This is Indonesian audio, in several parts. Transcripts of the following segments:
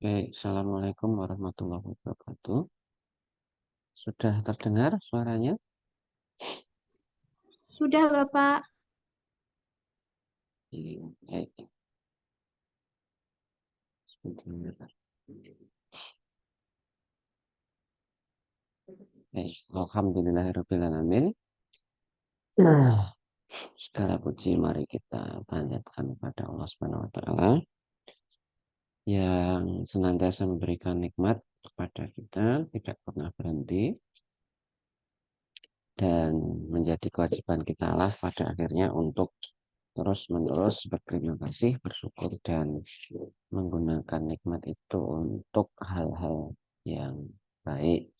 Baik, Assalamualaikum warahmatullahi wabarakatuh. Sudah terdengar suaranya? Sudah, Bapak. Baik, sebentar. Baik, Alhamdulillahirrahmanirrahim. Segala puji mari kita panjatkan kepada Allah Subhanahu wa Ta'ala yang senantiasa memberikan nikmat kepada kita, tidak pernah berhenti, dan menjadi kewajiban kita lah pada akhirnya untuk terus-menerus berterima kasih, bersyukur, dan menggunakan nikmat itu untuk hal-hal yang baik.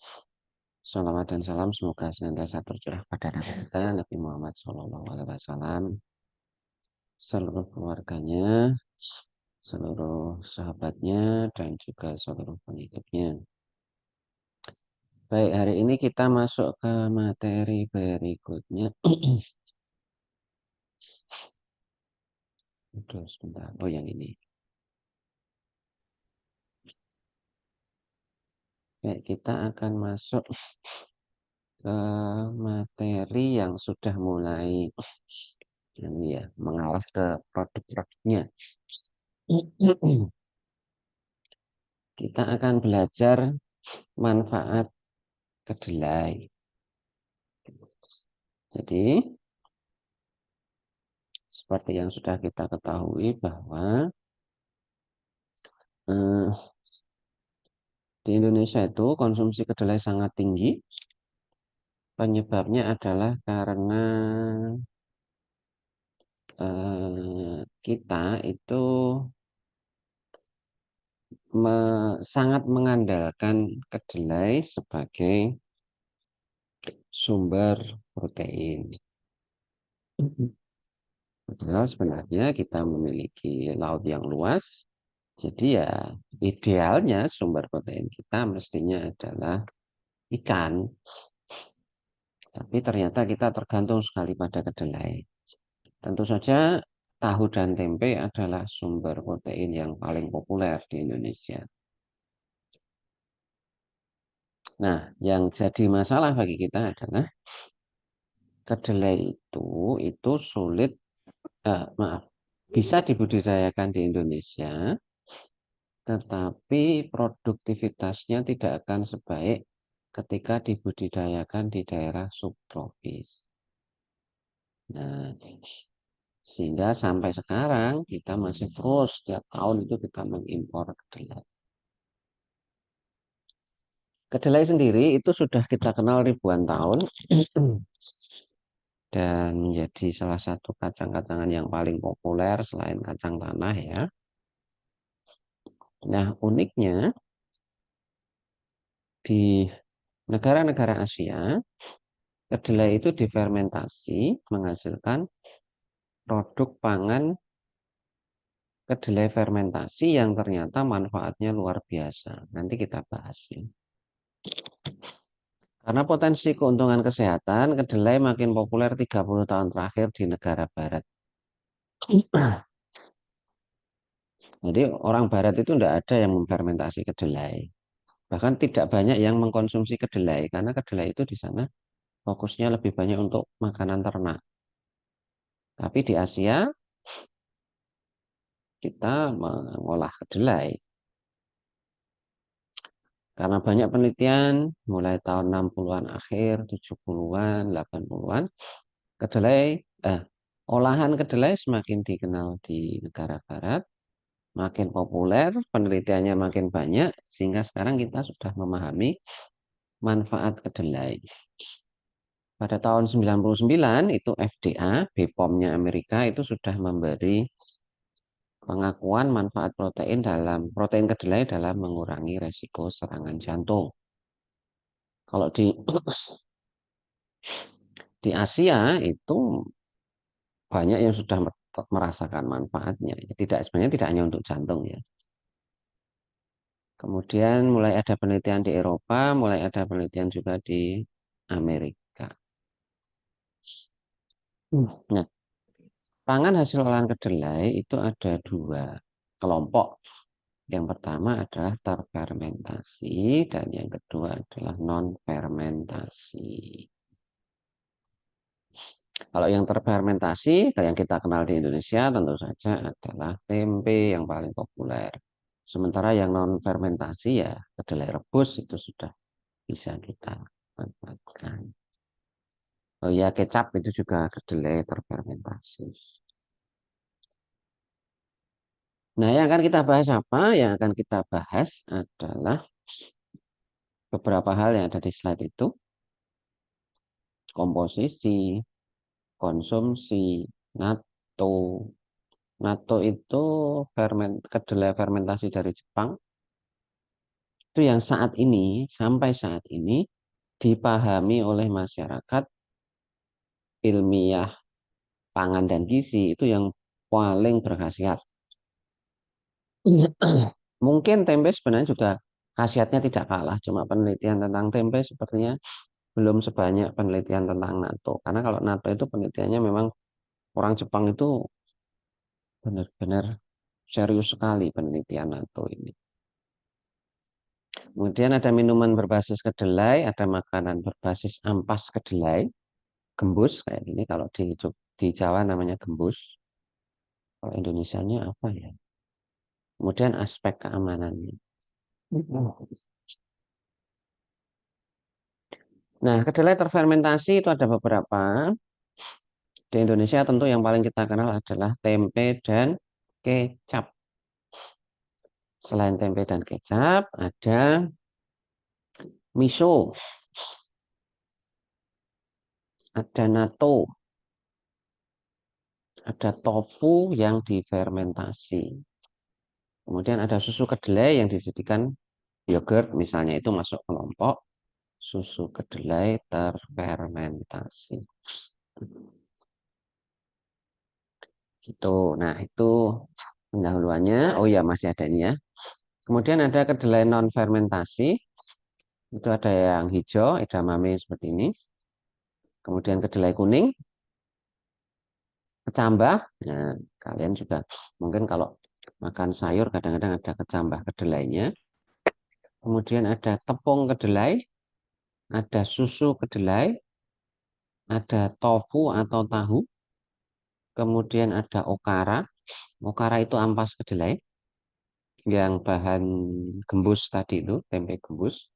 Salawat dan salam semoga senantiasa tercurah pada Nabi kita, Nabi Muhammad SAW, seluruh keluarganya, seluruh sahabatnya, dan juga seluruh pengikutnya. Baik, hari ini kita masuk ke materi berikutnya. Aduh, sebentar. Oh, yang ini. Baik, kita akan masuk ke materi yang sudah mulai ini ya, mengarah ke produk-produknya. Kita akan belajar manfaat kedelai. Jadi, seperti yang sudah kita ketahui bahwa eh, di Indonesia itu konsumsi kedelai sangat tinggi. Penyebabnya adalah karena kita itu sangat mengandalkan kedelai sebagai sumber protein. Padahal sebenarnya kita memiliki laut yang luas, jadi ya idealnya sumber protein kita mestinya adalah ikan. Tapi ternyata kita tergantung sekali pada kedelai. Tentu saja tahu dan tempe adalah sumber protein yang paling populer di Indonesia. Nah, yang jadi masalah bagi kita adalah kedelai itu sulit, maaf, bisa dibudidayakan di Indonesia, tetapi produktivitasnya tidak akan sebaik ketika dibudidayakan di daerah subtropis. Nah, sehingga sampai sekarang kita masih terus setiap tahun itu kita mengimpor kedelai. Kedelai sendiri itu sudah kita kenal ribuan tahun dan menjadi salah satu kacang-kacangan yang paling populer selain kacang tanah ya. Nah, uniknya di negara-negara Asia, kedelai itu difermentasi menghasilkan produk pangan kedelai fermentasi yang ternyata manfaatnya luar biasa. Nanti kita bahas ya. Karena potensi keuntungan kesehatan, kedelai makin populer 30 tahun terakhir di negara barat. Jadi orang barat itu tidak ada yang memfermentasi kedelai. Bahkan tidak banyak yang mengkonsumsi kedelai karena kedelai itu di sana fokusnya lebih banyak untuk makanan ternak. Tapi di Asia kita mengolah kedelai. Karena banyak penelitian mulai tahun 60-an akhir, 70-an, 80-an, kedelai olahan kedelai semakin dikenal di negara barat, makin populer, penelitiannya makin banyak sehingga sekarang kita sudah memahami manfaat kedelai. Pada tahun 99 itu FDA, BPOM-nya Amerika itu sudah memberi pengakuan manfaat protein kedelai dalam mengurangi resiko serangan jantung. Kalau di Asia itu banyak yang sudah merasakan manfaatnya. Tidak sebenarnya tidak hanya untuk jantung ya. Kemudian mulai ada penelitian di Eropa, mulai ada penelitian juga di Amerika. Nah, pangan hasil olahan kedelai itu ada dua kelompok. Yang pertama adalah terfermentasi dan yang kedua adalah non-fermentasi. Kalau yang terfermentasi, yang kita kenal di Indonesia tentu saja adalah tempe yang paling populer. Sementara yang non-fermentasi ya kedelai rebus itu sudah bisa kita manfaatkan. Oh ya, kecap itu juga kedelai terfermentasi. Nah, yang akan kita bahas apa? Yang akan kita bahas adalah beberapa hal yang ada di slide itu. Komposisi, konsumsi, natto. Natto itu kedelai fermentasi dari Jepang. Itu yang saat ini, sampai saat ini, dipahami oleh masyarakat ilmiah pangan dan gizi itu yang paling berkhasiat. Mungkin tempe sebenarnya juga khasiatnya tidak kalah, cuma penelitian tentang tempe sepertinya belum sebanyak penelitian tentang natto. Karena kalau natto itu penelitiannya memang orang Jepang itu benar-benar serius sekali penelitian natto ini. Kemudian ada minuman berbasis kedelai, ada makanan berbasis ampas kedelai, gembus kayak gini. Kalau di Jawa namanya gembus. Kalau Indonesianya apa ya? Kemudian aspek keamanannya. Nah, kedelai terfermentasi itu ada beberapa. Di Indonesia tentu yang paling kita kenal adalah tempe dan kecap. Selain tempe dan kecap, ada miso, ada natto, ada tofu yang difermentasi. Kemudian ada susu kedelai yang dijadikan yogurt, misalnya itu masuk kelompok susu kedelai terfermentasi. Gitu. Nah, itu pendahuluannya. Oh ya, masih ada ini ya. Kemudian ada kedelai non fermentasi. Itu ada yang hijau, edamame seperti ini. Kemudian kedelai kuning, kecambah. Nah, kalian juga mungkin kalau makan sayur kadang-kadang ada kecambah kedelainya. Kemudian ada tepung kedelai, ada susu kedelai, ada tofu atau tahu. Kemudian ada okara. Okara itu ampas kedelai yang bahan gembus tadi itu, tempe gembus.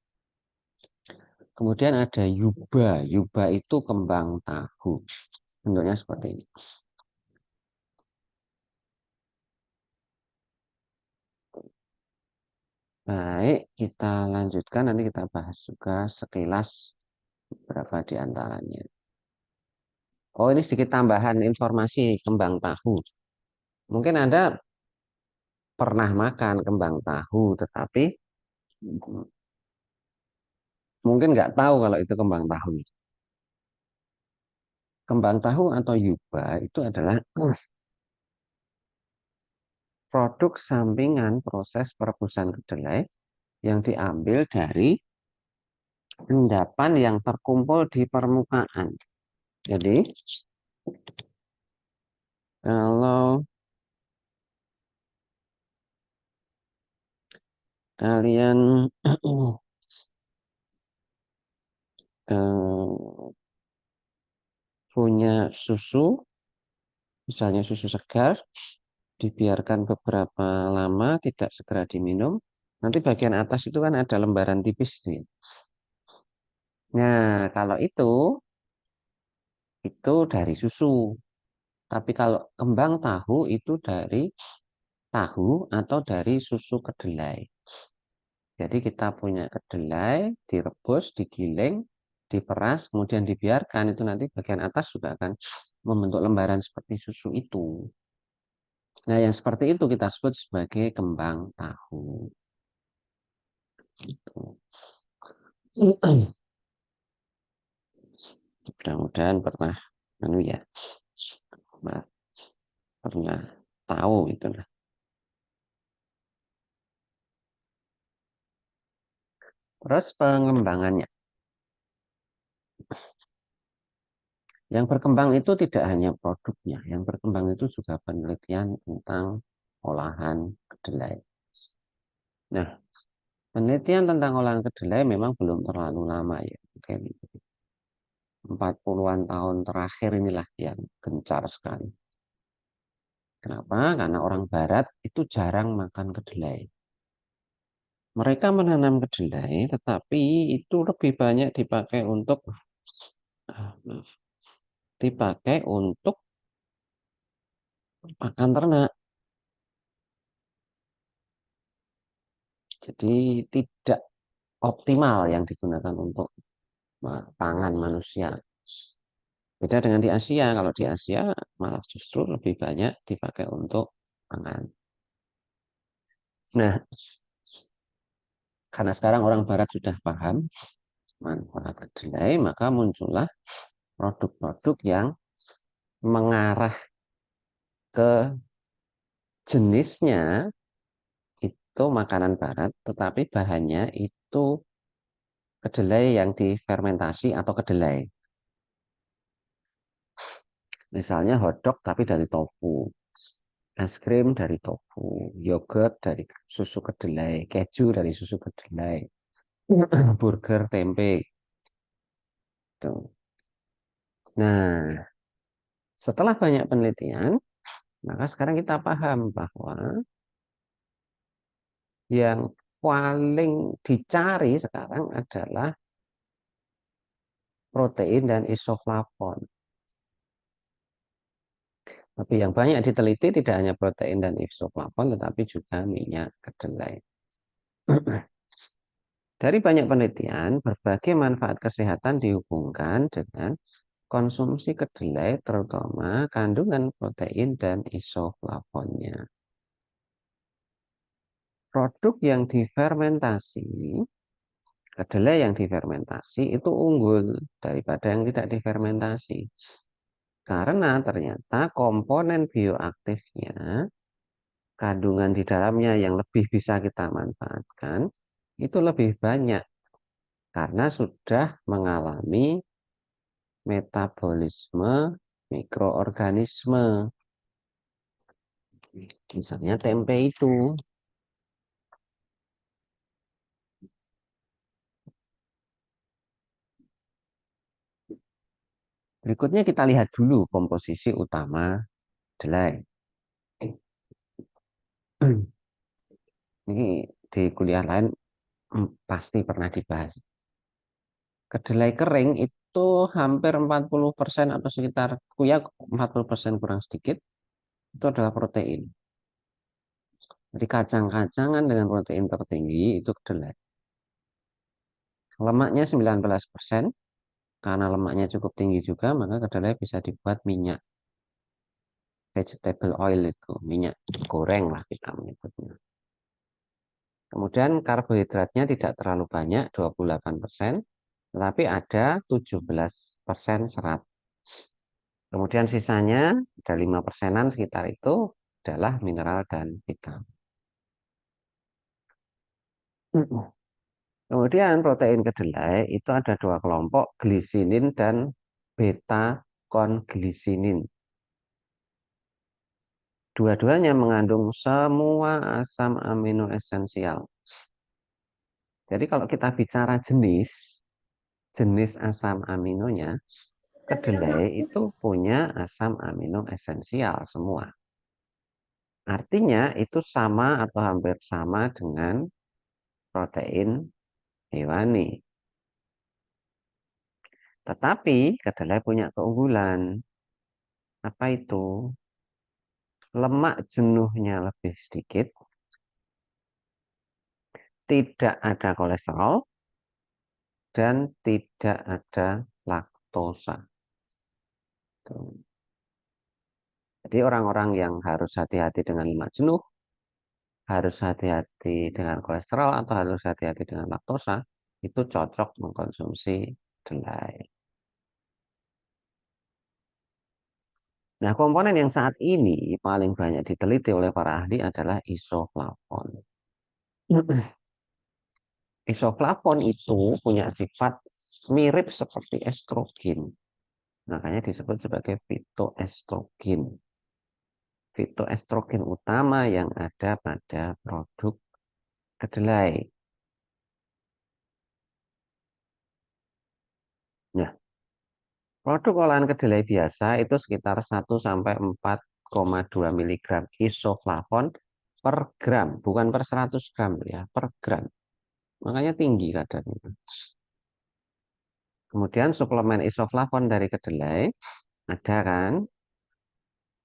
Kemudian ada yuba. Yuba itu kembang tahu. Bentuknya seperti ini. Baik, kita lanjutkan. Nanti kita bahas juga sekilas beberapa di antaranya. Oh, ini sedikit tambahan informasi kembang tahu. Mungkin Anda pernah makan kembang tahu, tetapi mungkin nggak tahu kalau itu kembang tahu. Kembang tahu atau yuba itu adalah produk sampingan proses perebusan kedelai yang diambil dari endapan yang terkumpul di permukaan. Jadi, kalau kalian punya susu, misalnya susu segar, dibiarkan beberapa lama, tidak segera diminum, nanti bagian atas itu kan ada lembaran tipis nih. Nah, kalau itu dari susu. Tapi kalau kembang tahu itu dari tahu atau dari susu kedelai. Jadi kita punya kedelai, direbus, digiling, diperas, kemudian dibiarkan. Itu nanti bagian atas juga akan membentuk lembaran seperti susu itu. Nah, yang seperti itu kita sebut sebagai kembang tahu. Gitu. Mudah-mudahan pernah, ya, pernah tahu itu. Terus pengembangannya. Yang berkembang itu tidak hanya produknya, yang berkembang itu juga penelitian tentang olahan kedelai. Nah, penelitian tentang olahan kedelai memang belum terlalu lama ya. Mungkin 40-an tahun terakhir inilah yang gencar sekali. Kenapa? Karena orang Barat itu jarang makan kedelai. Mereka menanam kedelai, tetapi itu lebih banyak dipakai untuk maaf, dipakai untuk pakan ternak. Jadi tidak optimal yang digunakan untuk pangan manusia. Beda dengan di Asia. Kalau di Asia malah justru lebih banyak dipakai untuk pangan. Nah, karena sekarang orang Barat sudah paham manfaat kedelai, maka muncullah produk-produk yang mengarah ke jenisnya itu makanan Barat, tetapi bahannya itu kedelai yang difermentasi atau kedelai. Misalnya hotdog tapi dari tofu, es krim dari tofu, yogurt dari susu kedelai, keju dari susu kedelai, burger tempe. Tuh. Nah, setelah banyak penelitian, maka sekarang kita paham bahwa yang paling dicari sekarang adalah protein dan isoflavon. Tapi yang banyak diteliti tidak hanya protein dan isoflavon, tetapi juga minyak kedelai. Dari banyak penelitian, berbagai manfaat kesehatan dihubungkan dengan konsumsi kedelai, terutama kandungan protein dan isoflavonnya. Produk yang difermentasi, kedelai yang difermentasi itu unggul daripada yang tidak difermentasi. Karena ternyata komponen bioaktifnya, kandungan di dalamnya yang lebih bisa kita manfaatkan, itu lebih banyak karena sudah mengalami metabolisme mikroorganisme. Misalnya tempe itu. Berikutnya kita lihat dulu komposisi utama kedelai. Ini di kuliah lain pasti pernah dibahas. Kedelai kering itu hampir 40% atau sekitar ya 40% kurang sedikit itu adalah protein. Jadi kacang-kacangan dengan protein tertinggi itu kedelai. Lemaknya 19%, karena lemaknya cukup tinggi juga, maka kedelai bisa dibuat minyak vegetable oil itu, minyak goreng lah kita menyebutnya. Kemudian karbohidratnya tidak terlalu banyak, 28%, tetapi ada 17% serat. Kemudian sisanya, ada 5%-an sekitar itu adalah mineral dan vitamin. Kemudian protein kedelai itu ada dua kelompok, glisinin dan beta-konglisinin. Dua-duanya mengandung semua asam amino esensial. Jadi kalau kita bicara jenis asam aminonya, kedelai itu punya asam amino esensial semua. Artinya itu sama atau hampir sama dengan protein hewani. Tetapi kedelai punya keunggulan. Apa itu? Lemak jenuhnya lebih sedikit, tidak ada kolesterol, dan tidak ada laktosa. Jadi orang-orang yang harus hati-hati dengan lemak jenuh, harus hati-hati dengan kolesterol, atau harus hati-hati dengan laktosa, itu cocok mengkonsumsi kedelai. Nah, komponen yang saat ini paling banyak diteliti oleh para ahli adalah isoflavon. Isoflavon itu punya sifat mirip seperti estrogen. Makanya disebut sebagai fitoestrogen. Fitoestrogen utama yang ada pada produk kedelai. Nah, produk olahan kedelai biasa itu sekitar 1 sampai 4,2 miligram isoflavon per gram, bukan per 100 gram ya, per gram. Makanya tinggi kadarnya. Kemudian suplemen isoflavon dari kedelai ada kan,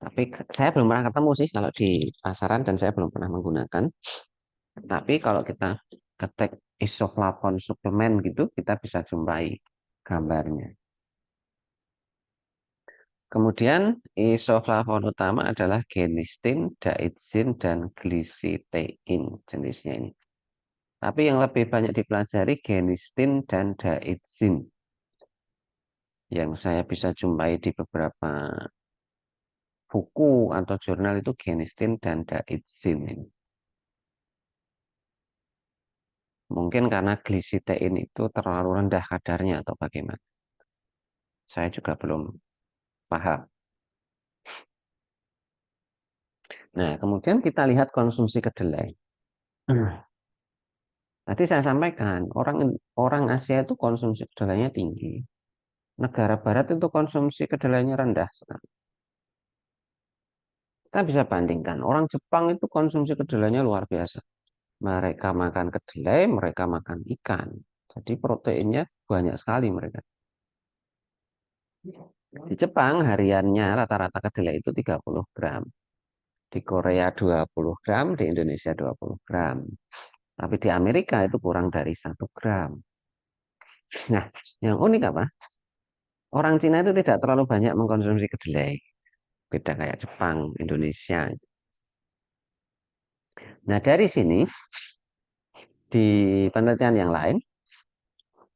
tapi saya belum pernah ketemu sih kalau di pasaran dan saya belum pernah menggunakan. Tapi kalau kita ketik isoflavon suplemen gitu, kita bisa jumpai gambarnya. Kemudian isoflavon utama adalah genistin, daidsin, dan glisitein jenisnya ini. Tapi yang lebih banyak dipelajari genistin dan daidsin. Yang saya bisa jumpai di beberapa buku atau jurnal itu genistin dan daidsin ini. Mungkin karena glisitein itu terlalu rendah kadarnya atau bagaimana. Saya juga belum paham. Nah, kemudian kita lihat konsumsi kedelai. Tadi saya sampaikan, orang orang Asia itu konsumsi kedelainya tinggi. Negara Barat itu konsumsi kedelainya rendah sekali. Kita bisa bandingkan, orang Jepang itu konsumsi kedelainya luar biasa. Mereka makan kedelai, mereka makan ikan. Jadi proteinnya banyak sekali mereka. Di Jepang hariannya rata-rata kedelai itu 30 gram. Di Korea 20 gram, di Indonesia 20 gram. Tapi di Amerika itu kurang dari 1 gram. Nah, yang unik apa? Orang Cina itu tidak terlalu banyak mengkonsumsi kedelai. Beda kayak Jepang, Indonesia. Nah, dari sini, di penelitian yang lain,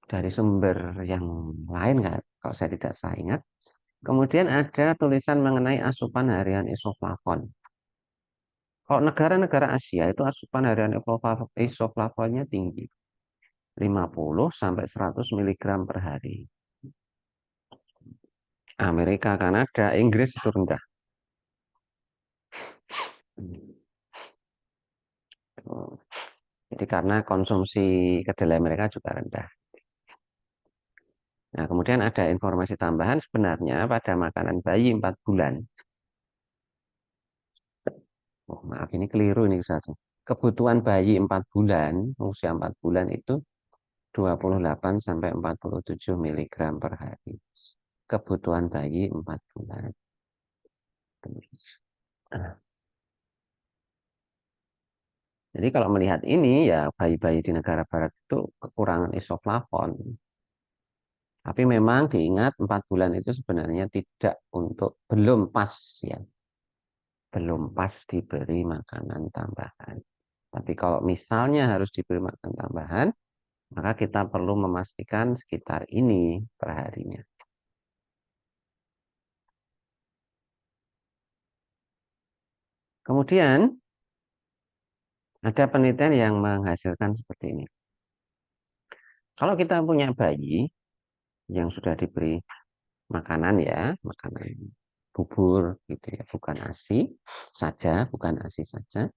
dari sumber yang lain, kalau saya tidak salah ingat, kemudian ada tulisan mengenai asupan harian isoflavon. Kalau negara-negara Asia itu asupan harian isoflavonnya tinggi, 50 sampai 100 miligram per hari. Amerika, Kanada, Inggris itu rendah. Jadi karena konsumsi kedelai mereka juga rendah. Nah, kemudian ada informasi tambahan sebenarnya pada makanan bayi 4 bulan. Oh, maaf, ini keliru ini satu. Kebutuhan bayi 4 bulan, usia 4 bulan itu 28 sampai 47 miligram per hari. Kebutuhan bayi 4 bulan. Jadi kalau melihat ini ya bayi-bayi di negara barat itu kekurangan isoflavon. Tapi memang diingat 4 bulan itu sebenarnya tidak untuk belum pas ya. Belum pas diberi makanan tambahan. Tapi kalau misalnya harus diberi makanan tambahan, maka kita perlu memastikan sekitar ini perharinya. Kemudian ada penelitian yang menghasilkan seperti ini. Kalau kita punya bayi yang sudah diberi makanan ya, makanan bubur gitu ya, bukan ASI saja, bukan ASI saja.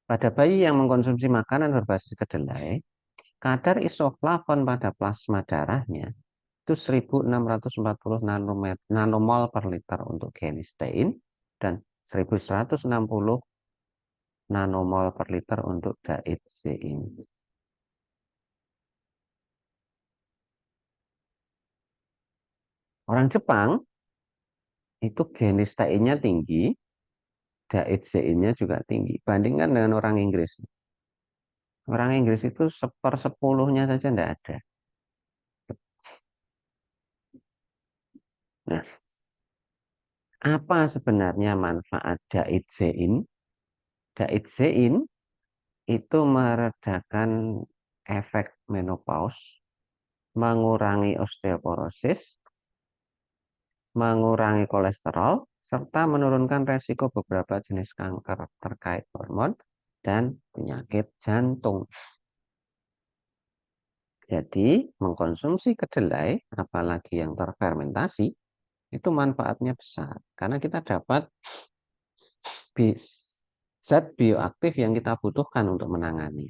Pada bayi yang mengkonsumsi makanan berbasis kedelai, kadar isoflavon pada plasma darahnya itu 1640 nanomol per liter untuk genistein dan 1160 nanomol per liter untuk daidzein. Orang Jepang itu genisteinnya tinggi, daidzein-nya juga tinggi. Bandingkan dengan orang Inggris. Orang Inggris itu 1/10-nya saja tidak ada. Nah, apa sebenarnya manfaat daidzein? Daidzein itu meredakan efek menopause, mengurangi osteoporosis, mengurangi kolesterol, serta menurunkan resiko beberapa jenis kanker terkait hormon dan penyakit jantung. Jadi, mengkonsumsi kedelai, apalagi yang terfermentasi, itu manfaatnya besar. Karena kita dapat zat bioaktif yang kita butuhkan untuk menangani.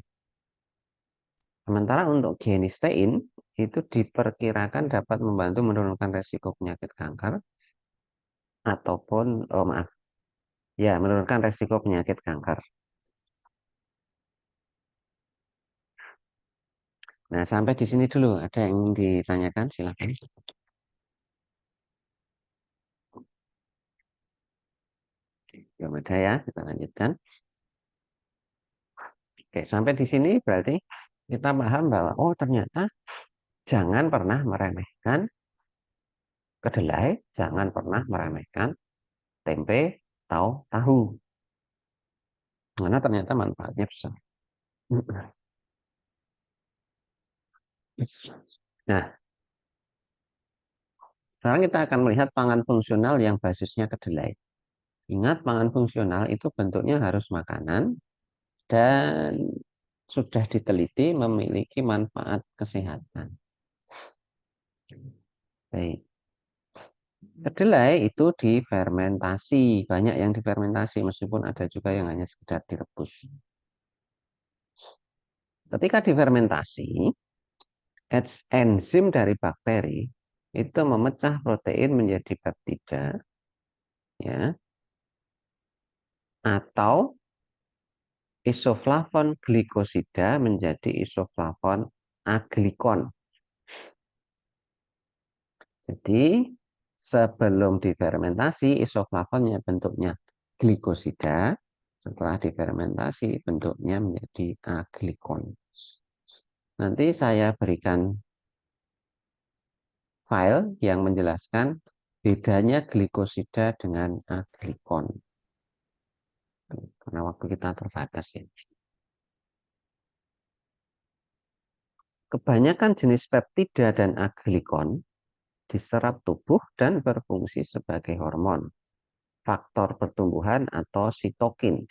Sementara untuk genistein itu diperkirakan dapat membantu menurunkan resiko penyakit kanker ataupun, oh maaf, ya menurunkan resiko penyakit kanker. Nah, sampai di sini dulu. Ada yang ingin ditanyakan? Silakan. Belum ada ya, kita lanjutkan. Oke, sampai di sini berarti kita paham bahwa, oh ternyata jangan pernah meremehkan kedelai, jangan pernah meremehkan tempe atau tahu. Karena ternyata manfaatnya besar. Nah, sekarang kita akan melihat pangan fungsional yang basisnya kedelai. Ingat, pangan fungsional itu bentuknya harus makanan dan sudah diteliti memiliki manfaat kesehatan. Baik. Kedelai itu difermentasi, banyak yang difermentasi meskipun ada juga yang hanya sekedar direbus. Ketika difermentasi, enzim dari bakteri itu memecah protein menjadi peptida, ya, atau isoflavon glikosida menjadi isoflavon aglikon. Jadi sebelum difermentasi isoflavonnya bentuknya glikosida, setelah difermentasi bentuknya menjadi aglikon. Nanti saya berikan file yang menjelaskan bedanya glikosida dengan aglikon. Karena waktu kita terbatas ya. Kebanyakan jenis peptida dan aglikon diserap tubuh dan berfungsi sebagai hormon, faktor pertumbuhan atau sitokin.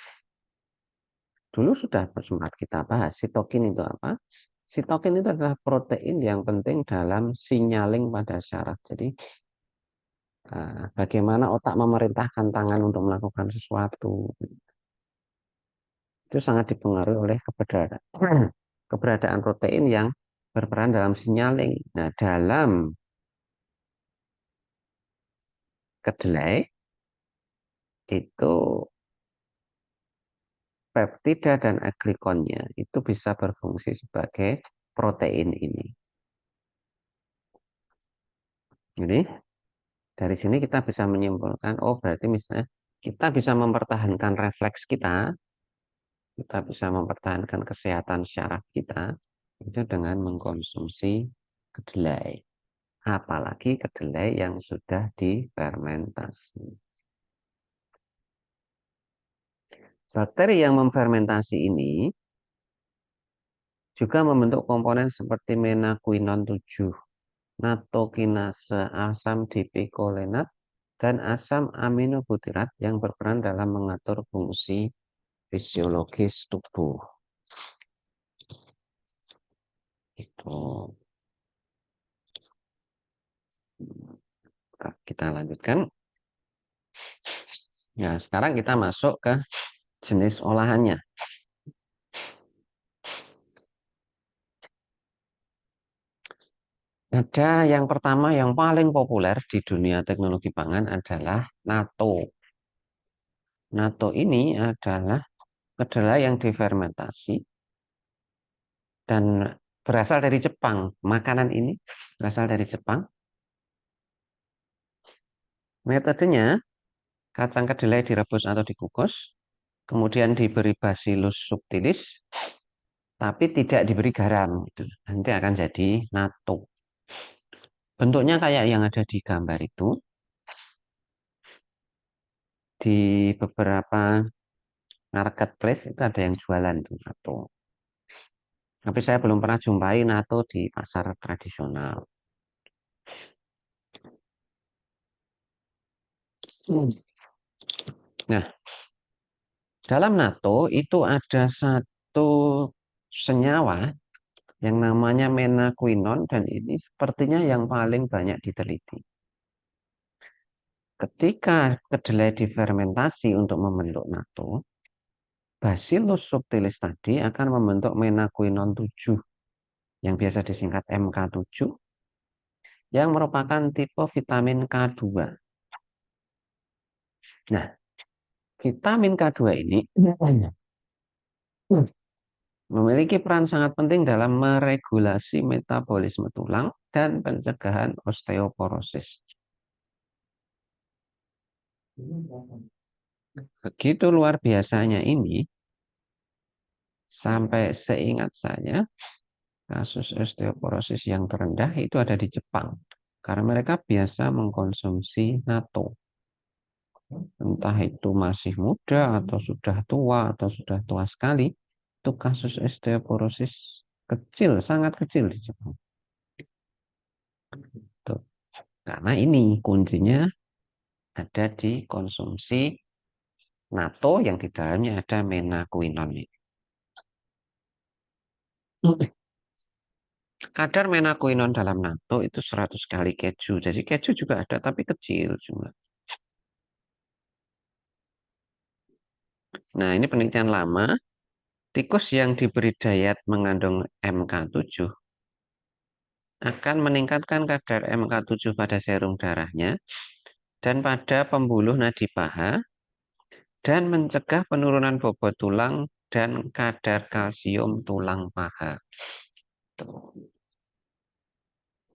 Dulu sudah sempat kita bahas sitokin itu apa? Sitokin itu adalah protein yang penting dalam signaling pada syaraf. Jadi bagaimana otak memerintahkan tangan untuk melakukan sesuatu. Itu sangat dipengaruhi oleh keberadaan protein yang berperan dalam signaling. Nah, dalam kedelai itu peptida dan aglikonnya itu bisa berfungsi sebagai protein ini. Jadi dari sini kita bisa menyimpulkan, oh berarti misalnya kita bisa mempertahankan refleks kita bisa mempertahankan kesehatan syaraf kita itu dengan mengkonsumsi kedelai. Apalagi kedelai yang sudah difermentasi. Bakteri yang memfermentasi ini juga membentuk komponen seperti menaquinone 7, natokinase, asam dipikolenat, dan asam aminobutirat yang berperan dalam mengatur fungsi fisiologis tubuh. Itu. Kita lanjutkan. Ya, sekarang kita masuk ke jenis olahannya. Ada yang pertama yang paling populer di dunia teknologi pangan adalah natto. Natto ini adalah kedelai yang difermentasi dan berasal dari Jepang. Makanan ini berasal dari Jepang. Metodenya, kacang kedelai direbus atau dikukus, kemudian diberi Bacillus subtilis, tapi tidak diberi garam. Nanti akan jadi natto. Bentuknya kayak yang ada di gambar itu. Di beberapa marketplace itu ada yang jualan tuh natto. Tapi saya belum pernah jumpai natto di pasar tradisional. Nah, dalam natto itu ada satu senyawa yang namanya menaquinone dan ini sepertinya yang paling banyak diteliti. Ketika kedelai difermentasi untuk membentuk natto, Bacillus subtilis tadi akan membentuk menaquinone 7. yang biasa disingkat MK7, yang merupakan tipe vitamin K2. Nah, vitamin K2 ini memiliki peran sangat penting dalam meregulasi metabolisme tulang dan pencegahan osteoporosis. Begitu luar biasanya ini, sampai seingat saya, kasus osteoporosis yang terendah itu ada di Jepang. Karena mereka biasa mengkonsumsi natto. Entah itu masih muda atau sudah tua atau sudah tua sekali, itu kasus osteoporosis kecil, sangat kecil di Jepang. Tuh. Karena ini kuncinya ada di konsumsi natto yang di dalamnya ada menakwinone. Kadar menakwinone dalam natto itu 100 kali keju. Jadi keju juga ada tapi kecil jumlah. Nah, ini penelitian lama. Tikus yang diberi diet mengandung MK7 akan meningkatkan kadar MK7 pada serum darahnya dan pada pembuluh nadi paha dan mencegah penurunan bobot tulang dan kadar kalsium tulang paha.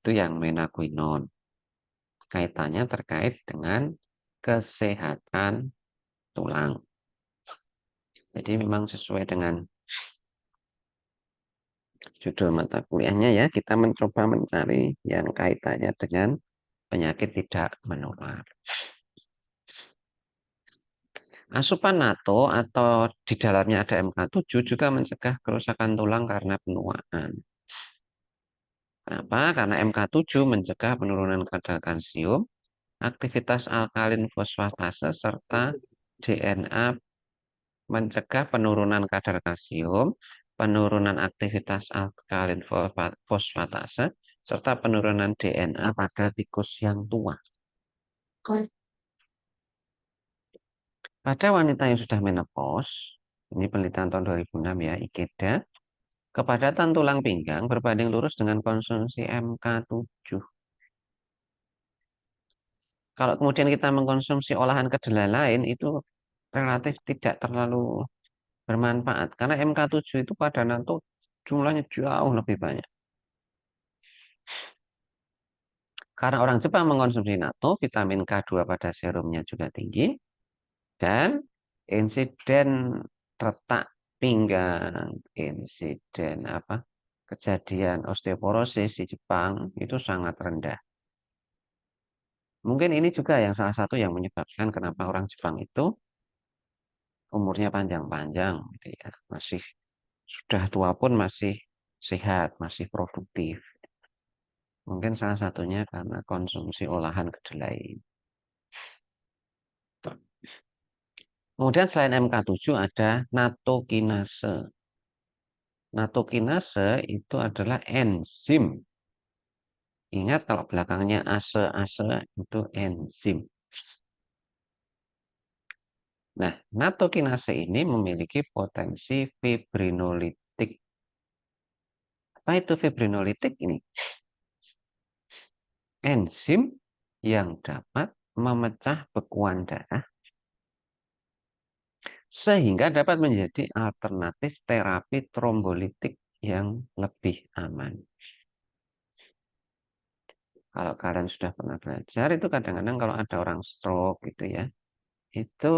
Itu yang menakwinone. Kaitannya terkait dengan kesehatan tulang. Jadi memang sesuai dengan judul mata kuliahnya ya, kita mencoba mencari yang kaitannya dengan penyakit tidak menular. Asupan natto atau di dalamnya ada MK7 juga mencegah kerusakan tulang karena penuaan. Kenapa? Karena MK7 mencegah penurunan kadar kalsium, aktivitas alkalin fosfatase, serta DNA, mencegah penurunan kadar kalsium, penurunan aktivitas alkalin fosfatase, serta penurunan DNA pada tikus yang tua. Pada wanita yang sudah menopause, ini penelitian tahun 2006 ya, Ikeda, kepadatan tulang pinggang berbanding lurus dengan konsumsi MK7. Kalau kemudian kita mengkonsumsi olahan kedelai lain, itu relatif tidak terlalu bermanfaat. Karena MK7 itu pada natto jumlahnya jauh lebih banyak. Karena orang Jepang mengkonsumsi natto, vitamin K2 pada serumnya juga tinggi, dan insiden retak pinggang, insiden kejadian osteoporosis di Jepang itu sangat rendah. Mungkin ini juga yang salah satu yang menyebabkan kenapa orang Jepang itu umurnya panjang-panjang, gitu ya. Masih sudah tua pun masih sehat, masih produktif. Mungkin salah satunya karena konsumsi olahan kedelai. Kemudian selain MK7 ada nattokinase. Nattokinase itu adalah enzim. Ingat kalau belakangnya ase-ase itu enzim. Nah, nattokinase ini memiliki potensi fibrinolitik. Apa itu fibrinolitik ini? Enzim yang dapat memecah bekuan darah sehingga dapat menjadi alternatif terapi trombolitik yang lebih aman. Kalau kalian sudah pernah belajar, itu kadang-kadang kalau ada orang stroke gitu ya, itu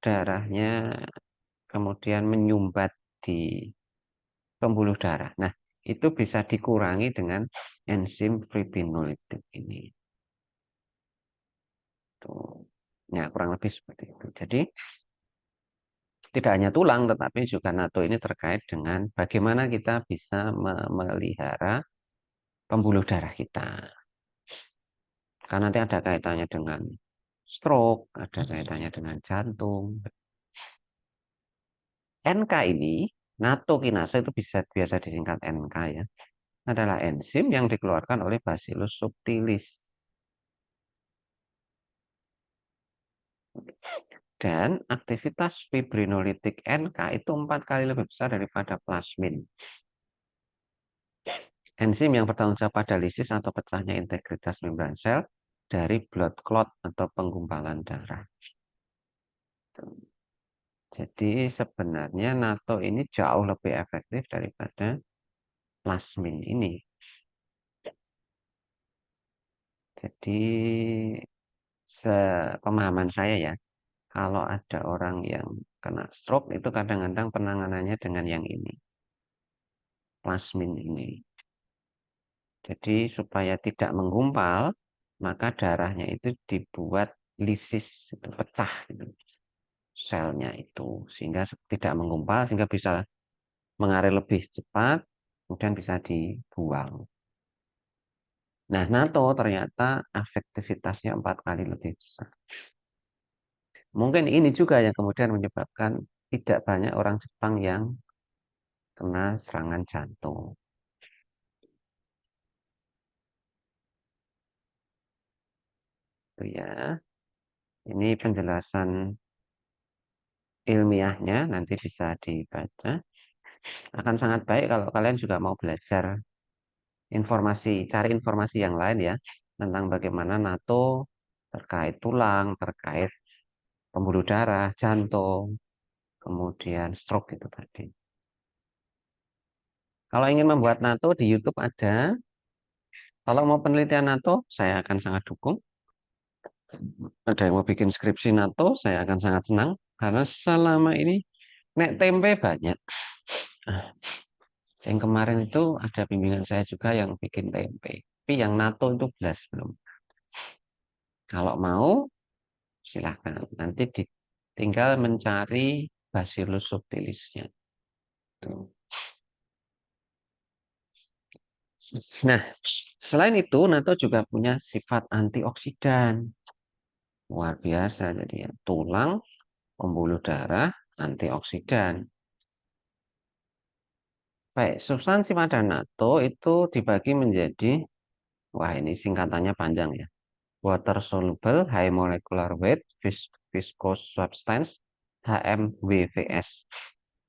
darahnya kemudian menyumbat di pembuluh darah. Nah, itu bisa dikurangi dengan enzim fibrinolitik ini. Tuh. Ya, kurang lebih seperti itu. Jadi, tidak hanya tulang, tetapi juga NATO ini terkait dengan bagaimana kita bisa memelihara pembuluh darah kita. Karena nanti ada kaitannya dengan stroke, ada kaitannya dengan jantung. NK ini, NATO kinase itu biasa disingkat NK ya, adalah enzim yang dikeluarkan oleh Bacillus subtilis. Dan aktivitas fibrinolitik NK itu 4 kali lebih besar daripada plasmin. enzim yang bertanggung jawab pada lisis atau pecahnya integritas membran sel dari blood clot atau penggumpalan darah. Jadi sebenarnya NATO ini jauh lebih efektif daripada plasmin ini. Jadi sepemahaman saya ya, kalau ada orang yang kena stroke itu kadang-kadang penanganannya dengan yang ini, plasmin ini. Jadi supaya tidak menggumpal, maka darahnya itu dibuat lisis, itu pecah gitu, selnya itu, sehingga tidak menggumpal, sehingga bisa mengalir lebih cepat, kemudian bisa dibuang. Nah, NATO ternyata efektivitasnya 4 kali lebih besar. Mungkin ini juga yang kemudian menyebabkan tidak banyak orang Jepang yang kena serangan jantung. Itu ya. Ini penjelasan ilmiahnya nanti bisa dibaca. Akan sangat baik kalau kalian juga mau belajar informasi, cari informasi yang lain ya tentang bagaimana NATO terkait tulang, terkait pembuluh darah, jantung, kemudian stroke itu tadi. Kalau ingin membuat NATO di YouTube ada. Kalau mau penelitian NATO, saya akan sangat dukung. Ada yang mau bikin skripsi NATO, saya akan sangat senang. Karena selama ini, nek tempe banyak. Yang kemarin itu ada bimbingan saya juga yang bikin tempe. Tapi yang NATO itu belas belum. Kalau mau, silahkan. Nanti tinggal mencari Bacillus subtilisnya. Tuh. Nah, selain itu, NATO juga punya sifat antioksidan. Luar biasa. Jadi ya, tulang, pembuluh darah, antioksidan. Baik, substansi pada NATO itu dibagi menjadi, wah ini singkatannya panjang ya. Water soluble, high molecular weight, viscous substance, HMWVS.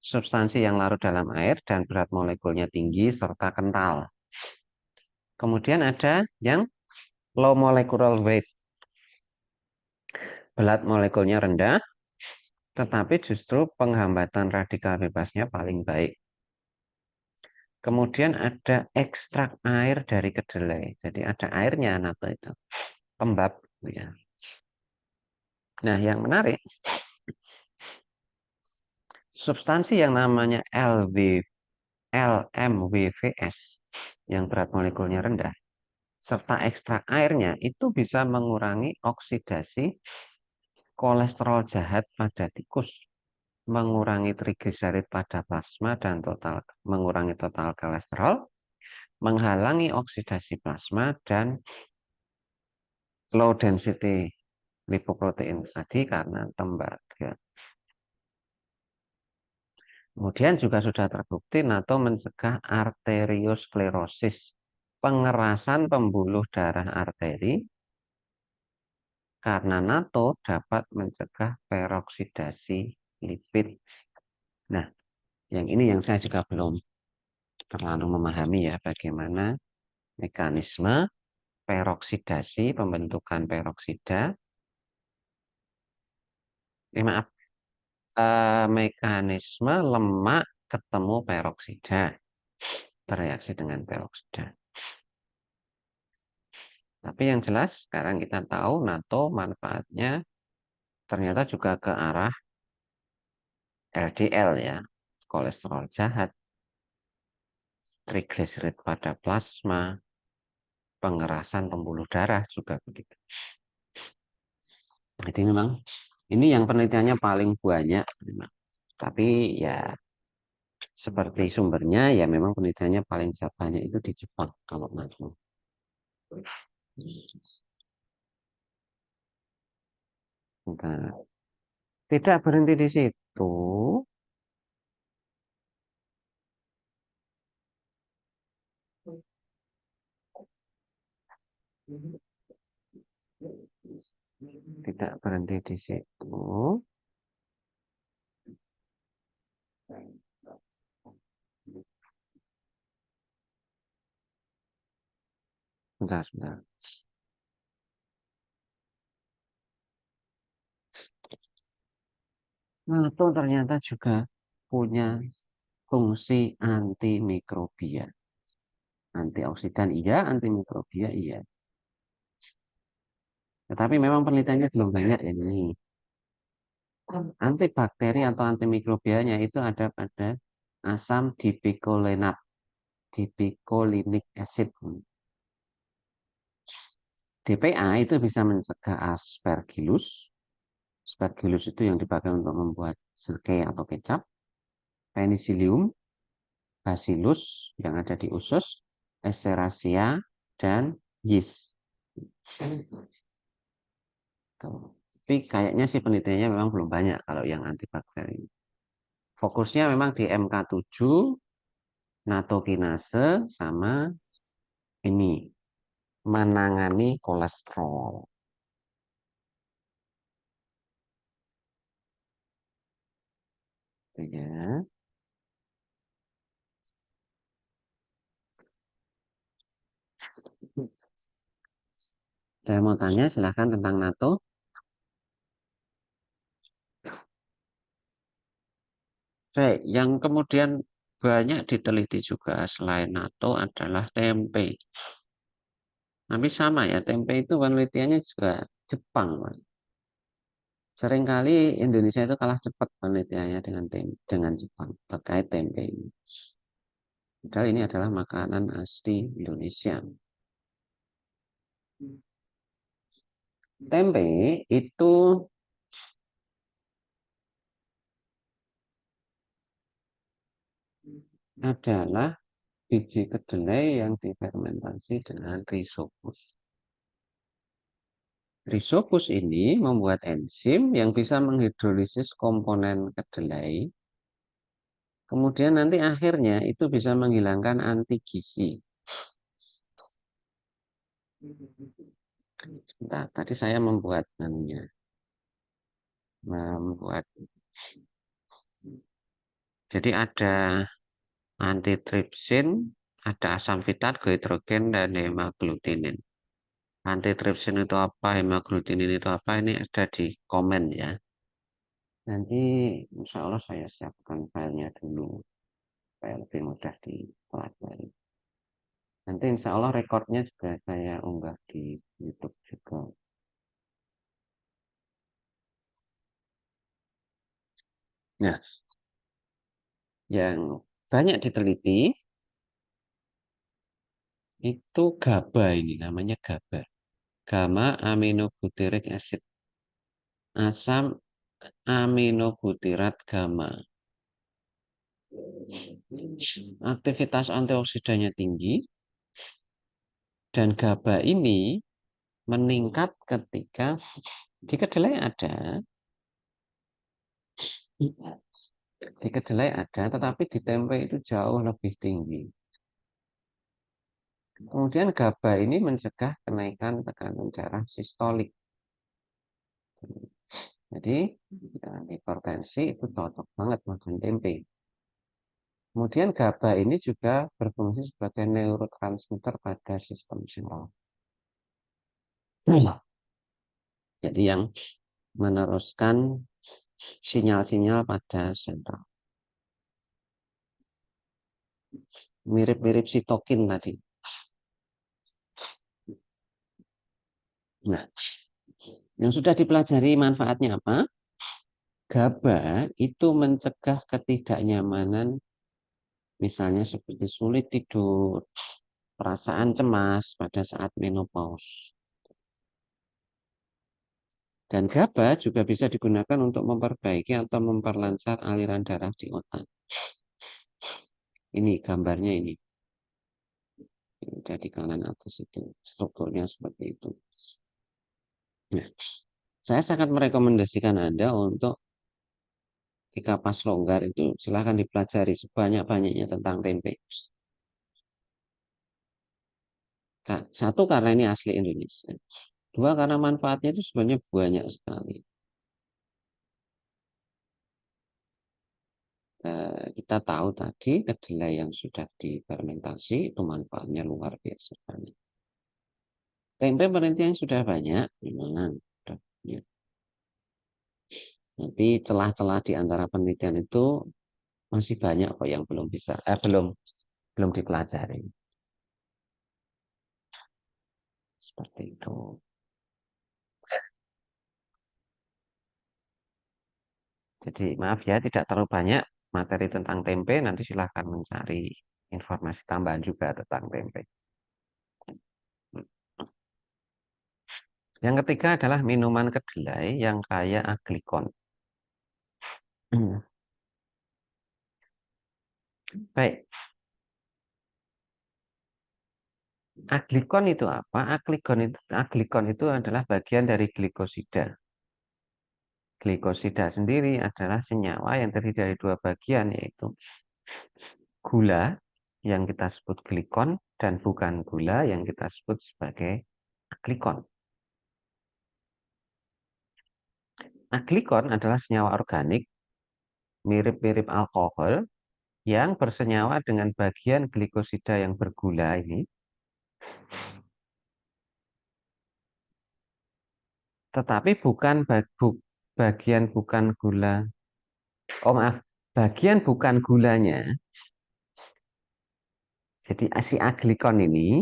Substansi yang larut dalam air dan berat molekulnya tinggi serta kental. Kemudian ada yang low molecular weight. Berat molekulnya rendah, tetapi justru penghambatan radikal bebasnya paling baik. Kemudian ada ekstrak air dari kedelai. Jadi ada airnya NATO itu. Pembab. Ya. Nah yang menarik, substansi yang namanya LMWVS, yang berat molekulnya rendah, serta ekstrak airnya itu bisa mengurangi oksidasi kolesterol jahat pada tikus, mengurangi trigliserid pada plasma dan mengurangi total kolesterol, menghalangi oksidasi plasma dan low density lipoprotein tadi karena tembaga. Kemudian juga sudah terbukti NATO mencegah arteriosklerosis, pengerasan pembuluh darah arteri, karena NATO dapat mencegah peroksidasi lipid. Nah, yang ini yang saya juga belum terlalu memahami ya, bagaimana mekanisme peroksidasi, pembentukan peroksida, maaf, mekanisme lemak ketemu peroksida, bereaksi dengan peroksida. Tapi yang jelas sekarang kita tahu NATO manfaatnya ternyata juga ke arah LDL ya, kolesterol jahat, trigliserid pada plasma, pengerasan pembuluh darah juga begitu. Jadi memang ini yang penelitiannya paling banyak. Tapi ya seperti sumbernya ya memang penelitiannya paling banyak itu di Jepang kalau NATO. Nah, tidak berhenti di situ. Tidak berhenti di situ. sebentar, sebentar. Natto ternyata juga punya fungsi antimikrobia. Antioksidan iya, antimikrobia iya. Tetapi memang penelitiannya belum banyak ya ini. Antibakteri atau antimikrobianya itu ada pada asam dipicolenat, dipicolinic acid. DPA itu bisa mencegah aspergillus. Aspergillus itu yang dipakai untuk membuat sirke atau kecap. Penicillium, Bacillus yang ada di usus, Escherichia, dan yeast. Tapi kayaknya sih penelitiannya memang belum banyak kalau yang antibakteri. Fokusnya memang di MK7, natokinase, sama ini menangani kolesterol. Ya. Saya mau tanya silahkan tentang NATO. Baik, yang kemudian banyak diteliti juga selain NATO adalah tempe. Tapi sama ya, tempe itu penelitiannya juga Jepang, Mas. Seringkali Indonesia itu kalah cepat penelitiannya dengan Jepang terkait tempe ini. Padahal ini adalah makanan asli Indonesia. Tempe itu adalah biji kedelai yang difermentasi dengan rhizopus. Rhizopus ini membuat enzim yang bisa menghidrolisis komponen kedelai. Kemudian nanti akhirnya itu bisa menghilangkan anti gizi. Nah, tadi saya membuat namanya, membuat. Jadi ada antitripsin, ada asam fitat, goitrogen, dan hemaglutinin. Antitripsin itu apa, hemaglutinin itu apa, ini ada di komen ya. Nanti insya Allah saya siapkan filenya dulu, supaya lebih mudah dipelajari. Nanti insya Allah rekornya juga saya unggah di YouTube juga. Nah, yang banyak diteliti itu GABA ini, namanya GABA. Gamma aminobutyric acid. Asam aminobutirat gamma. Aktivitas antioksidannya tinggi dan GABA ini meningkat ketika di kedelai ada, di kedelai ada, tetapi di tempe itu jauh lebih tinggi. Kemudian GABA ini mencegah kenaikan tekanan darah sistolik. Jadi hipertensi itu cocok banget makan tempe. Kemudian GABA ini juga berfungsi sebagai neurotransmitter pada sistem saraf. Jadi yang meneruskan sinyal-sinyal pada sentral. Mirip-mirip sitokin tadi. Nah, yang sudah dipelajari manfaatnya apa? GABA itu mencegah ketidaknyamanan, misalnya seperti sulit tidur, perasaan cemas pada saat menopause. Dan GABA juga bisa digunakan untuk memperbaiki atau memperlancar aliran darah di otak. Ini gambarnya ini. Jadi kanan atas itu. Strukturnya seperti itu. Nah, saya sangat merekomendasikan Anda untuk jika pas longgar itu silahkan dipelajari sebanyak-banyaknya tentang tempe. Satu, karena ini asli Indonesia. Dua, karena manfaatnya itu sebenarnya banyak sekali. Kita tahu tadi kedelai yang sudah difermentasi itu manfaatnya luar biasa sekali. Tempe penelitian sudah banyak, memang. Sudah banyak. Tapi celah-celah di antara penelitian itu masih banyak kok yang belum dipelajari. Seperti itu. Jadi maaf ya, tidak terlalu banyak materi tentang tempe. Nanti silahkan mencari informasi tambahan juga tentang tempe. Yang ketiga adalah minuman kedelai yang kaya aglikon. Baik, aglikon itu apa? Aglikon itu adalah bagian dari glikosida. Glikosida sendiri adalah senyawa yang terdiri dari dua bagian, yaitu gula yang kita sebut glikon dan bukan gula yang kita sebut sebagai aglikon. Aglikon adalah senyawa organik mirip-mirip alkohol yang bersenyawa dengan bagian glikosida yang bergula ini, tetapi bagian bukan gula. Oh maaf, bagian bukan gulanya. Jadi si aglikon ini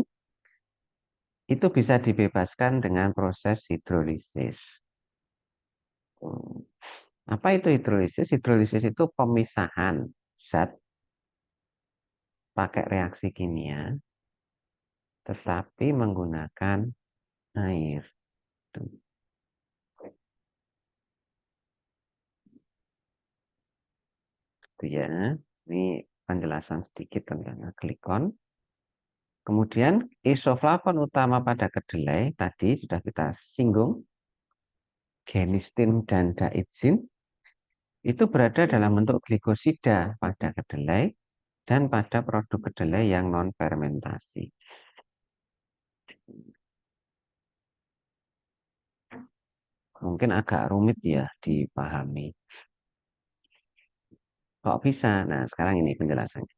itu bisa dibebaskan dengan proses hidrolisis. Apa itu hidrolisis? Hidrolisis itu pemisahan zat pakai reaksi kimia, tetapi menggunakan air. Itu ya. Ini penjelasan sedikit tentang aglikon. Kemudian isoflavon utama pada kedelai tadi sudah kita singgung, genistin dan daidsin itu berada dalam bentuk glikosida pada kedelai dan pada produk kedelai yang non fermentasi. Mungkin agak rumit ya dipahami. Kok bisa? Nah, sekarang ini penjelasannya.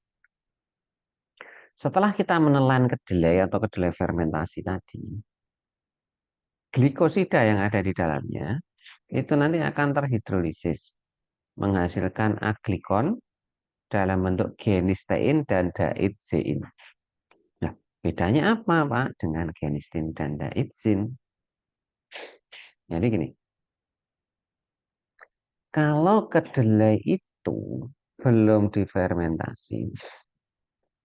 Setelah kita menelan kedelai atau kedelai fermentasi tadi, glikosida yang ada di dalamnya itu nanti akan terhidrolisis, menghasilkan aglikon dalam bentuk genistein dan daidzein. Nah, bedanya apa, Pak, dengan genistein dan daidzein? Jadi gini, kalau kedelai itu belum difermentasi,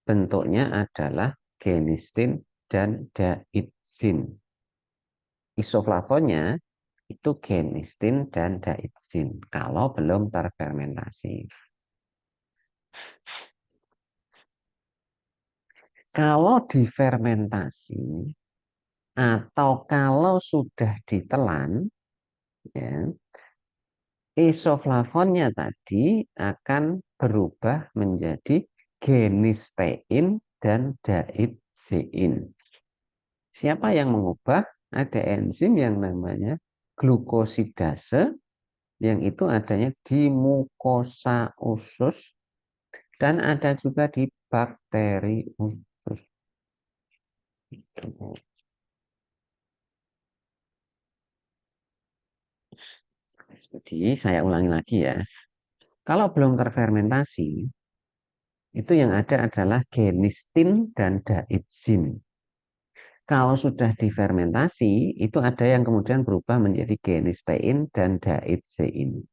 bentuknya adalah genistein dan daidzein. Isoflavonnya itu genistein dan daidzein kalau belum terfermentasi. Kalau difermentasi atau kalau sudah ditelan, ya, isoflavonnya tadi akan berubah menjadi genistein dan daidzein. Siapa yang mengubah? Ada enzim yang namanya glukosidase yang itu adanya di mukosa usus dan ada juga di bakteri usus. Jadi saya ulangi lagi ya. Kalau belum terfermentasi, itu yang ada adalah genistin dan daidsin. Kalau sudah difermentasi, itu ada yang kemudian berubah menjadi genistein dan daidzein.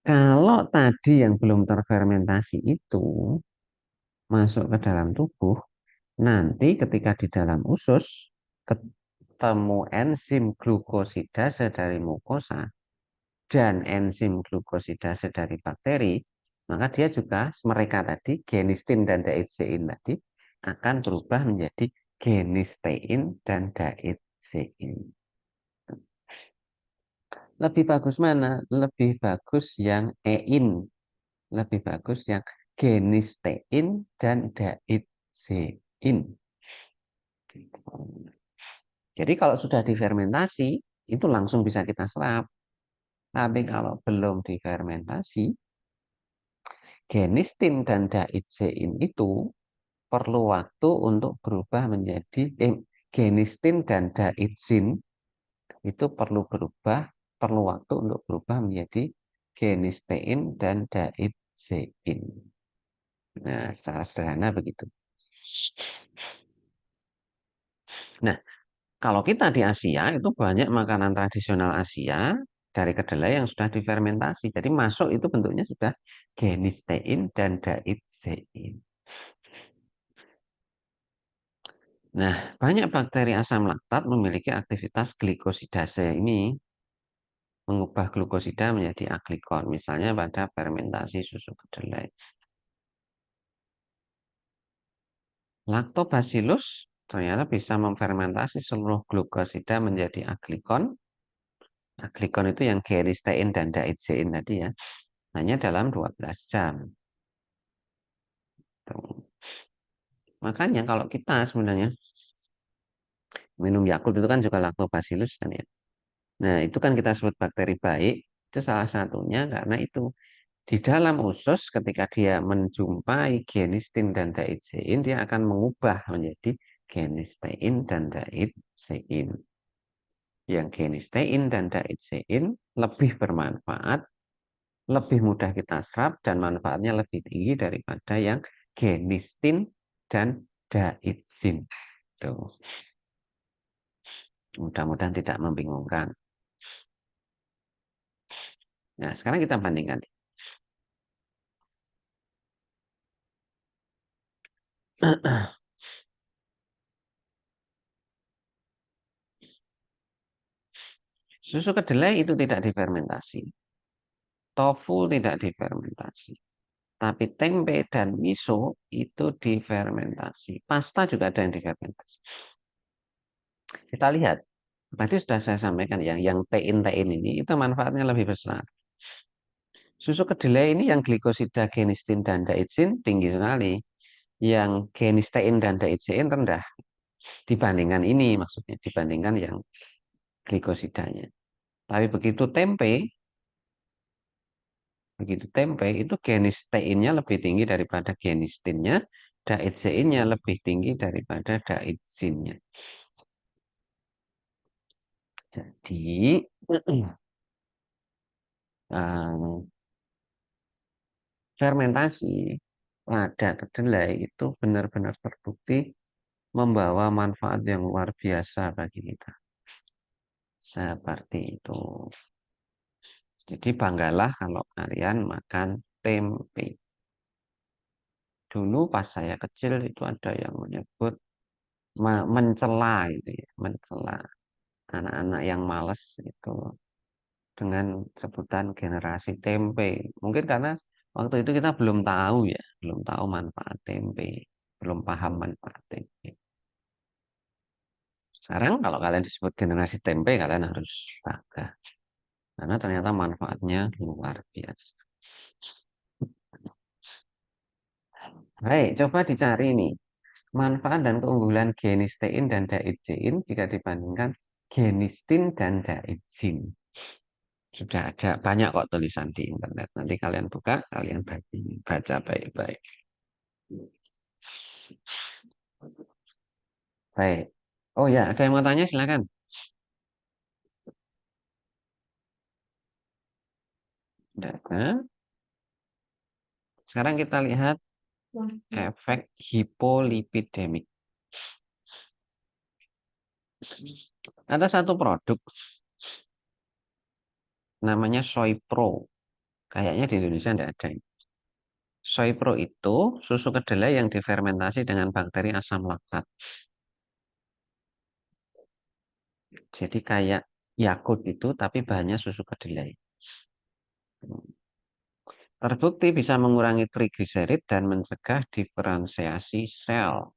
Kalau tadi yang belum terfermentasi itu masuk ke dalam tubuh, nanti ketika di dalam usus ketemu enzim glukosidase dari mukosa dan enzim glukosidase dari bakteri, maka dia juga mereka tadi genistin dan daidzein tadi akan berubah menjadi genistein dan daidzein. Lebih bagus mana? Lebih bagus yang ein, lebih bagus yang genistein dan daidzein. Jadi kalau sudah difermentasi, itu langsung bisa kita serap. Tapi kalau belum difermentasi, genistin dan daidzein itu perlu waktu untuk berubah menjadi genistin dan daidsin itu perlu waktu untuk berubah menjadi genistein dan daidzein. Nah, secara sederhana begitu. Nah, kalau kita di Asia itu banyak makanan tradisional Asia dari kedelai yang sudah difermentasi. Jadi masuk itu bentuknya sudah genistein dan daidzein. Nah, banyak bakteri asam laktat memiliki aktivitas glikosidase ini, mengubah glukosida menjadi aglikon, misalnya pada fermentasi susu kedelai. Lactobacillus ternyata bisa memfermentasi seluruh glukosida menjadi aglikon. Aglikon itu yang genistein dan daidzein tadi ya, hanya dalam 12 jam. Tuh. Makanya kalau kita sebenarnya minum Yakult itu kan juga lactobacillus kan ya. Nah, itu kan kita sebut bakteri baik, itu salah satunya karena itu di dalam usus ketika dia menjumpai genistin dan daidzein, dia akan mengubah menjadi genistein dan daidzein. Yang genistein dan daidzein lebih bermanfaat, lebih mudah kita serap, dan manfaatnya lebih tinggi daripada yang genistin dan daidzein. Tuh. Mudah-mudahan tidak membingungkan. Nah, sekarang kita bandingkan. Susu kedelai itu tidak difermentasi. Tofu tidak difermentasi. Tapi tempe dan miso itu difermentasi. Pasta juga ada yang difermentasi. Kita lihat. Tadi sudah saya sampaikan yang tein-tein ini itu manfaatnya lebih besar. Susu kedelai ini yang glikosida, genistin, dan daidzein tinggi sekali. Yang genistein dan daidzein rendah. Dibandingkan ini maksudnya. Dibandingkan yang glikosidanya. Tapi begitu tempe itu genisteinnya lebih tinggi daripada genistinnya, daidzeinnya lebih tinggi daripada daidzinnya. Jadi fermentasi pada kedelai itu benar-benar terbukti membawa manfaat yang luar biasa bagi kita. Seperti itu. Jadi banggalah kalau kalian makan tempe. Dulu pas saya kecil itu ada yang menyebut mencela itu ya, mencela anak-anak yang males itu dengan sebutan generasi tempe. Mungkin karena waktu itu kita belum tahu ya, belum tahu manfaat tempe, belum paham manfaat tempe. Sekarang kalau kalian disebut generasi tempe, kalian harus bangga. Karena ternyata manfaatnya luar biasa. Baik, coba dicari nih. Manfaat dan keunggulan genistein dan daidzein jika dibandingkan genistin dan daidzein. Sudah ada banyak kok tulisan di internet. Nanti kalian buka, kalian baca baik-baik. Baik. Oh ya, ada yang mau tanya silakan. Tidak ada. Sekarang kita lihat efek hipolipidemik. Ada satu produk namanya Soy Pro. Kayaknya di Indonesia tidak ada. Soy Pro itu susu kedelai yang difermentasi dengan bakteri asam laktat. Jadi kayak Yakult itu tapi bahannya susu kedelai. Terbukti bisa mengurangi trigliserid dan mencegah diferensiasi sel.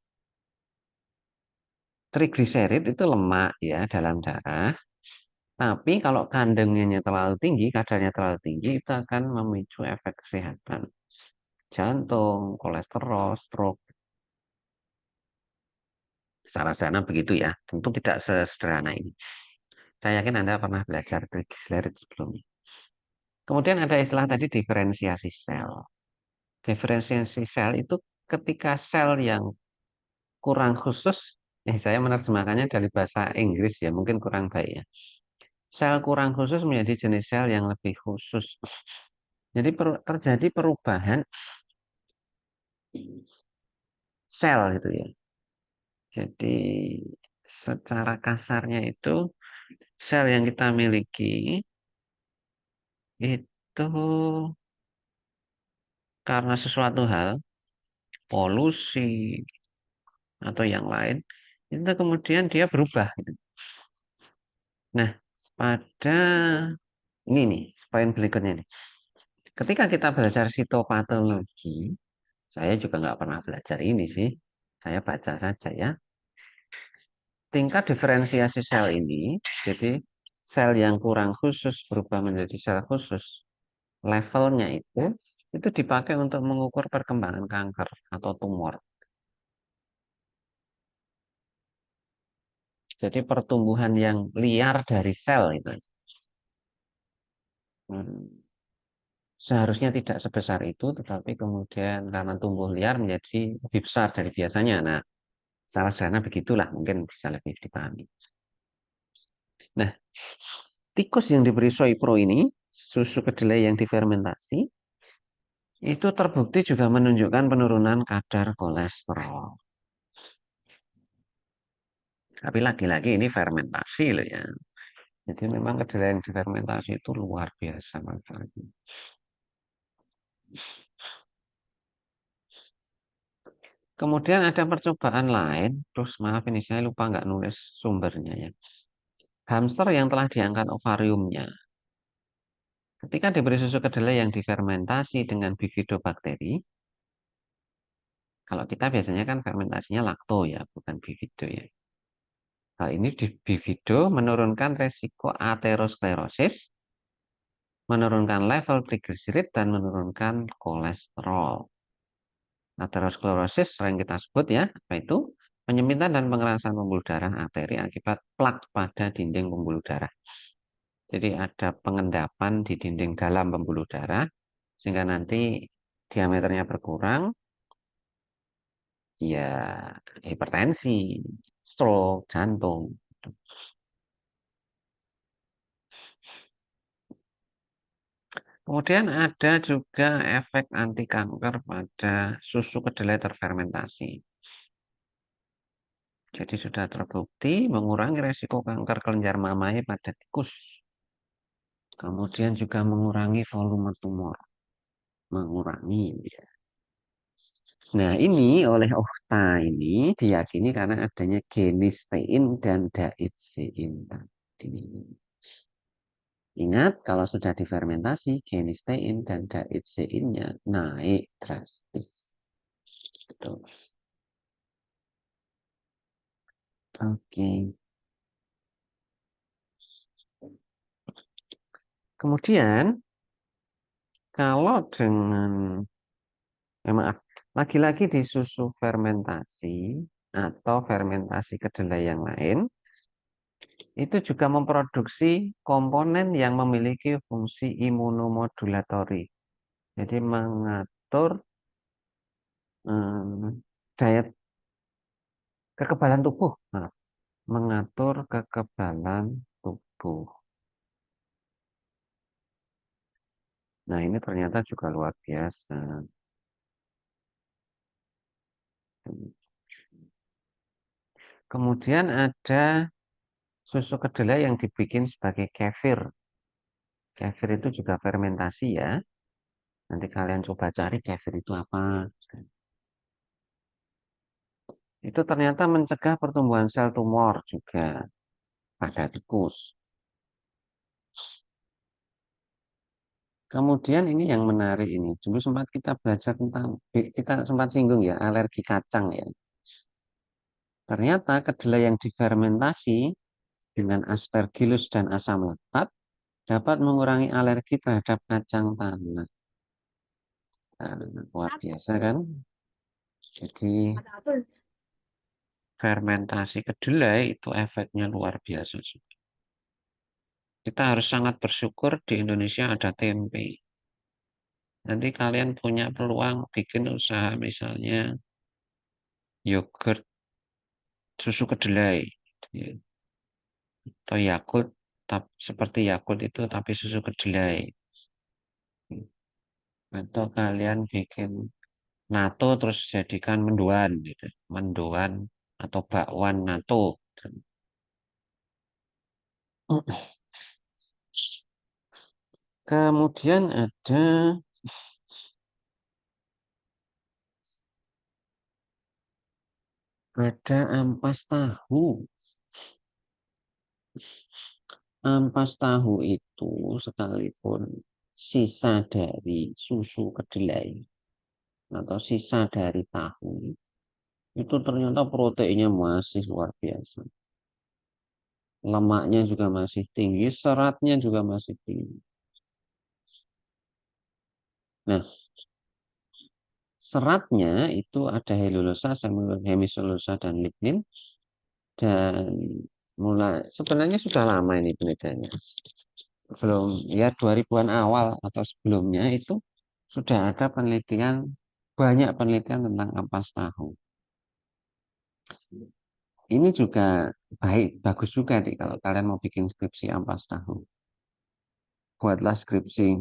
Trigliserid itu lemak ya dalam darah. Tapi kalau kandungannya terlalu tinggi, kadarnya terlalu tinggi, itu akan memicu efek kesehatan. Jantung, kolesterol, stroke. Secara sederhana begitu ya. Tentu tidak sesederhana ini. Saya yakin Anda pernah belajar triglycerid sebelumnya. Kemudian ada istilah tadi diferensiasi sel. Diferensiasi sel itu ketika sel yang kurang khusus Saya menerjemahkannya dari bahasa Inggris ya, mungkin kurang baik ya. Sel kurang khusus menjadi jenis sel yang lebih khusus. Jadi terjadi perubahan sel gitu ya. Jadi secara kasarnya itu sel yang kita miliki itu karena sesuatu hal, polusi atau yang lain, itu kemudian dia berubah gitu. Nah, pada ini nih, poin berikutnya nih. Ketika kita belajar sitopatologi, saya juga nggak pernah belajar ini sih. Saya baca saja ya. Tingkat diferensiasi sel ini, jadi sel yang kurang khusus berubah menjadi sel khusus, levelnya itu dipakai untuk mengukur perkembangan kanker atau tumor. Jadi pertumbuhan yang liar dari sel itu. Hmm. Seharusnya tidak sebesar itu, tetapi kemudian karena tumbuh liar menjadi lebih besar dari biasanya. Nah, salah sederhana begitulah, mungkin bisa lebih dipahami. Nah, tikus yang diberi soy pro ini, susu kedelai yang difermentasi, itu terbukti juga menunjukkan penurunan kadar kolesterol. Tapi lagi-lagi ini fermentasi loh ya. Jadi memang kedelai yang difermentasi itu luar biasa manfaatnya. Kemudian ada percobaan lain, terus maaf ini saya lupa nggak nulis sumbernya ya. Hamster yang telah diangkat ovariumnya. Ketika diberi susu kedelai yang difermentasi dengan bifidobacteri, kalau kita biasanya kan fermentasinya lakto ya, bukan bifido ya. Hal ini di bifido menurunkan resiko aterosklerosis, menurunkan level trigliserid, dan menurunkan kolesterol. Aterosklerosis sering kita sebut ya, apa itu? Penyempitan dan pengerasan pembuluh darah arteri akibat plak pada dinding pembuluh darah. Jadi ada pengendapan di dinding dalam pembuluh darah, sehingga nanti diameternya berkurang, ya hipertensi, stroke, jantung. Kemudian ada juga efek anti kanker pada susu kedelai terfermentasi. Jadi sudah terbukti mengurangi resiko kanker kelenjar mamai pada tikus. Kemudian juga mengurangi volume tumor. Mengurangi. Ya. Nah ini oleh Okta ini diyakini karena adanya genistein dan daidzein tadi. Ingat, kalau sudah difermentasi, genistein dan daidzein-nya naik drastis. Betul. Oke. Kemudian, kalau dengan, maaf, lagi-lagi di susu fermentasi atau fermentasi kedelai yang lain, itu juga memproduksi komponen yang memiliki fungsi imunomodulatory. Jadi mengatur daya kekebalan tubuh. Nah, mengatur kekebalan tubuh. Nah, ini ternyata juga luar biasa. Kemudian ada susu kedelai yang dibikin sebagai kefir. Kefir itu juga fermentasi ya. Nanti kalian coba cari kefir itu apa. Itu ternyata mencegah pertumbuhan sel tumor juga pada tikus. Kemudian ini yang menarik ini. Dulu sempat kita belajar tentang, kita sempat singgung ya, alergi kacang ya. Ternyata kedelai yang difermentasi dengan aspergillus dan asam laktat dapat mengurangi alergi terhadap kacang tanah. Nah, luar biasa kan? Jadi fermentasi kedelai itu efeknya luar biasa. Kita harus sangat bersyukur di Indonesia ada tempe. Nanti kalian punya peluang bikin usaha misalnya yogurt susu kedelai atau Yakult, seperti Yakult itu tapi susu kedelai. Atau kalian bikin nato terus jadikan mendoan gitu. Mendoan atau bakwan nato. Kemudian ada ampas tahu. Ampas tahu itu sekalipun sisa dari susu kedelai atau sisa dari tahu itu ternyata proteinnya masih luar biasa. Lemaknya juga masih tinggi, seratnya juga masih tinggi. Nah, seratnya itu ada helulosa, hemiselulosa, dan lignin. Dan mulai sebenarnya sudah lama ini penelitiannya. Belum ya 2000-an awal atau sebelumnya itu sudah ada penelitian, banyak penelitian tentang ampas tahu. Ini juga bagus juga nih kalau kalian mau bikin skripsi ampas tahu. Buatlah skripsi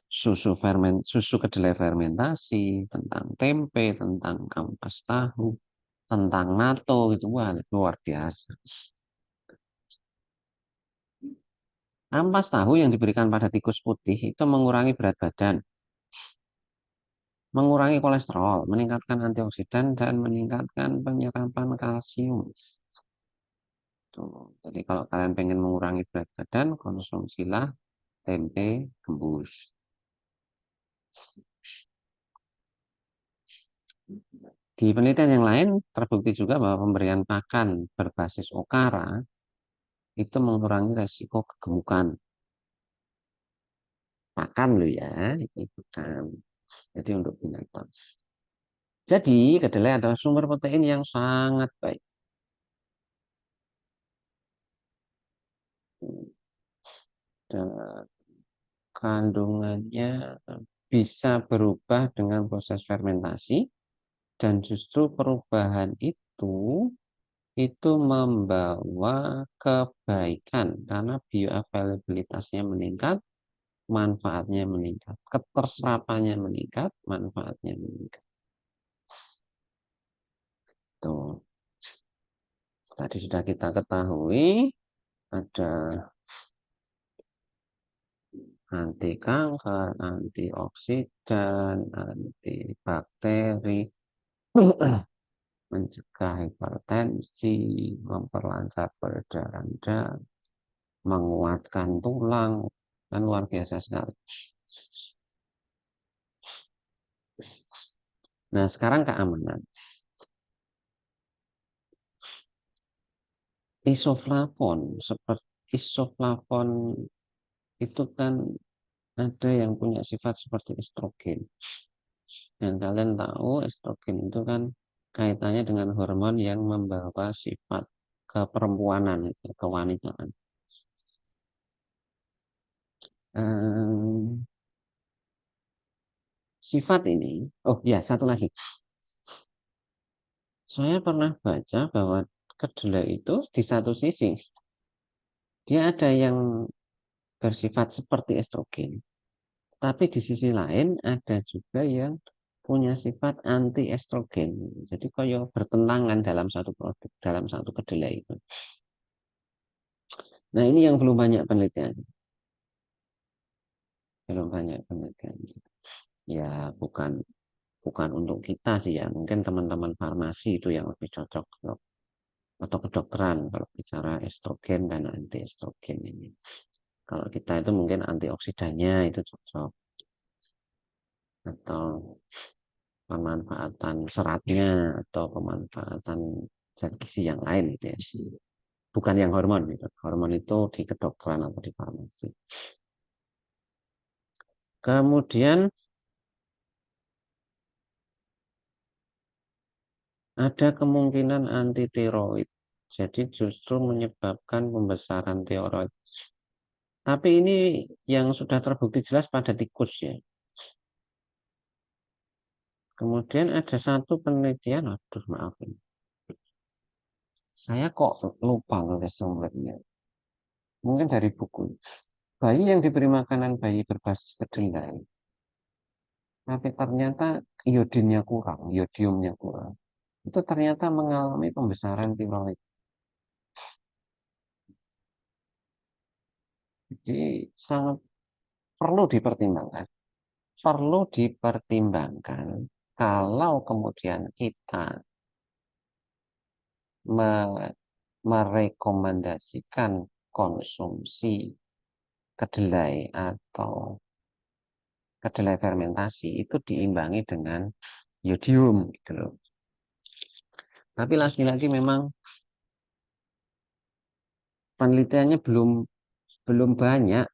susu kedelai fermentasi, tentang tempe, tentang ampas tahu, tentang nato gitu, wah luar biasa. Ampas tahu yang diberikan pada tikus putih itu mengurangi berat badan, mengurangi kolesterol, meningkatkan antioksidan, dan meningkatkan penyerapan kalsium. Tuh. Jadi kalau kalian pengen mengurangi berat badan, konsumsilah tempe gembus. Di penelitian yang lain, terbukti juga bahwa pemberian pakan berbasis okara itu mengurangi resiko kegemukan. Pakan loh ya, itu kan. Jadi untuk binatang. Jadi kedelai adalah sumber protein yang sangat baik. Dan kandungannya bisa berubah dengan proses fermentasi dan justru perubahan itu membawa kebaikan karena bioavailabilitasnya meningkat, manfaatnya meningkat, keterserapannya meningkat, manfaatnya meningkat. Tuh, tadi sudah kita ketahui ada anti kanker, antioksidan, antibakteri, mencegah hipertensi, memperlancar peredaran darah, menguatkan tulang, dan luar biasa sekali. Nah, sekarang keamanan. Isoflavon, seperti isoflavon itu kan ada yang punya sifat seperti estrogen. Dan kalian tahu estrogen itu kan kaitannya dengan hormon yang membawa sifat keperempuanan, kewanitaan. Ehm, Sifat ini, oh ya satu lagi, saya pernah baca bahwa kedelai itu di satu sisi dia ada yang bersifat seperti estrogen, tapi di sisi lain ada juga yang punya sifat anti estrogen. Jadi kayak bertentangan dalam satu produk, dalam satu kedelai itu. Nah, ini yang belum banyak penelitian, belum banyak penelitian. Ya, bukan bukan untuk kita sih ya. Mungkin teman-teman farmasi itu yang lebih cocok atau kedokteran kalau bicara estrogen dan anti estrogen ini. Kalau kita itu mungkin antioksidannya itu cocok atau pemanfaatan seratnya atau pemanfaatan zat gizi yang lain gitu ya. Bukan yang hormon gitu. Hormon itu di kedokteran atau di farmasi. Kemudian ada kemungkinan anti tiroid. Jadi justru menyebabkan pembesaran tiroid. Tapi ini yang sudah terbukti jelas pada tikus ya. Kemudian ada satu penelitian, aduh maaf ini. Saya kok lupa nulis sumbernya. Mungkin dari buku. Bayi yang diberi makanan bayi berbasis kedelai, tapi ternyata iodinnya kurang, iodiumnya kurang. Itu ternyata mengalami pembesaran tiroid. Jadi sangat perlu dipertimbangkan. Perlu dipertimbangkan kalau kemudian kita merekomendasikan konsumsi kedelai atau kedelai fermentasi itu diimbangi dengan yodium gitu loh. Tapi lagi-lagi memang penelitiannya belum belum banyak.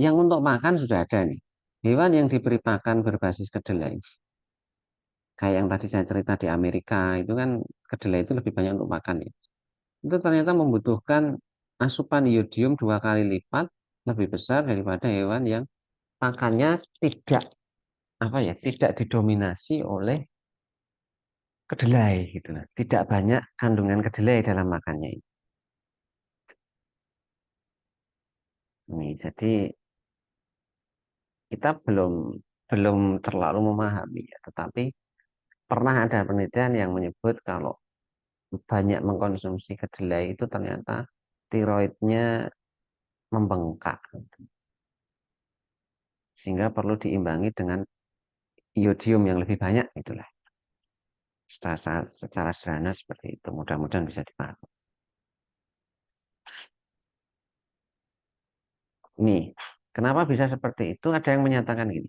Yang untuk makan sudah ada nih. Hewan yang diberi pakan berbasis kedelai, kayak yang tadi saya cerita di Amerika, itu kan kedelai itu lebih banyak untuk makan ya. Itu ternyata membutuhkan asupan iodium 2 kali lipat lebih besar daripada hewan yang pakannya tidak apa ya, tidak didominasi oleh kedelai gitu lah. Tidak banyak kandungan kedelai dalam makannya ini. Nih, jadi kita belum belum terlalu memahami ya, tetapi pernah ada penelitian yang menyebut kalau banyak mengkonsumsi kedelai itu ternyata tiroidnya membengkak sehingga perlu diimbangi dengan iodium yang lebih banyak itulah secara sederhana seperti itu mudah-mudahan bisa dipahami. Nih, kenapa bisa seperti itu? Ada yang menyatakan gini,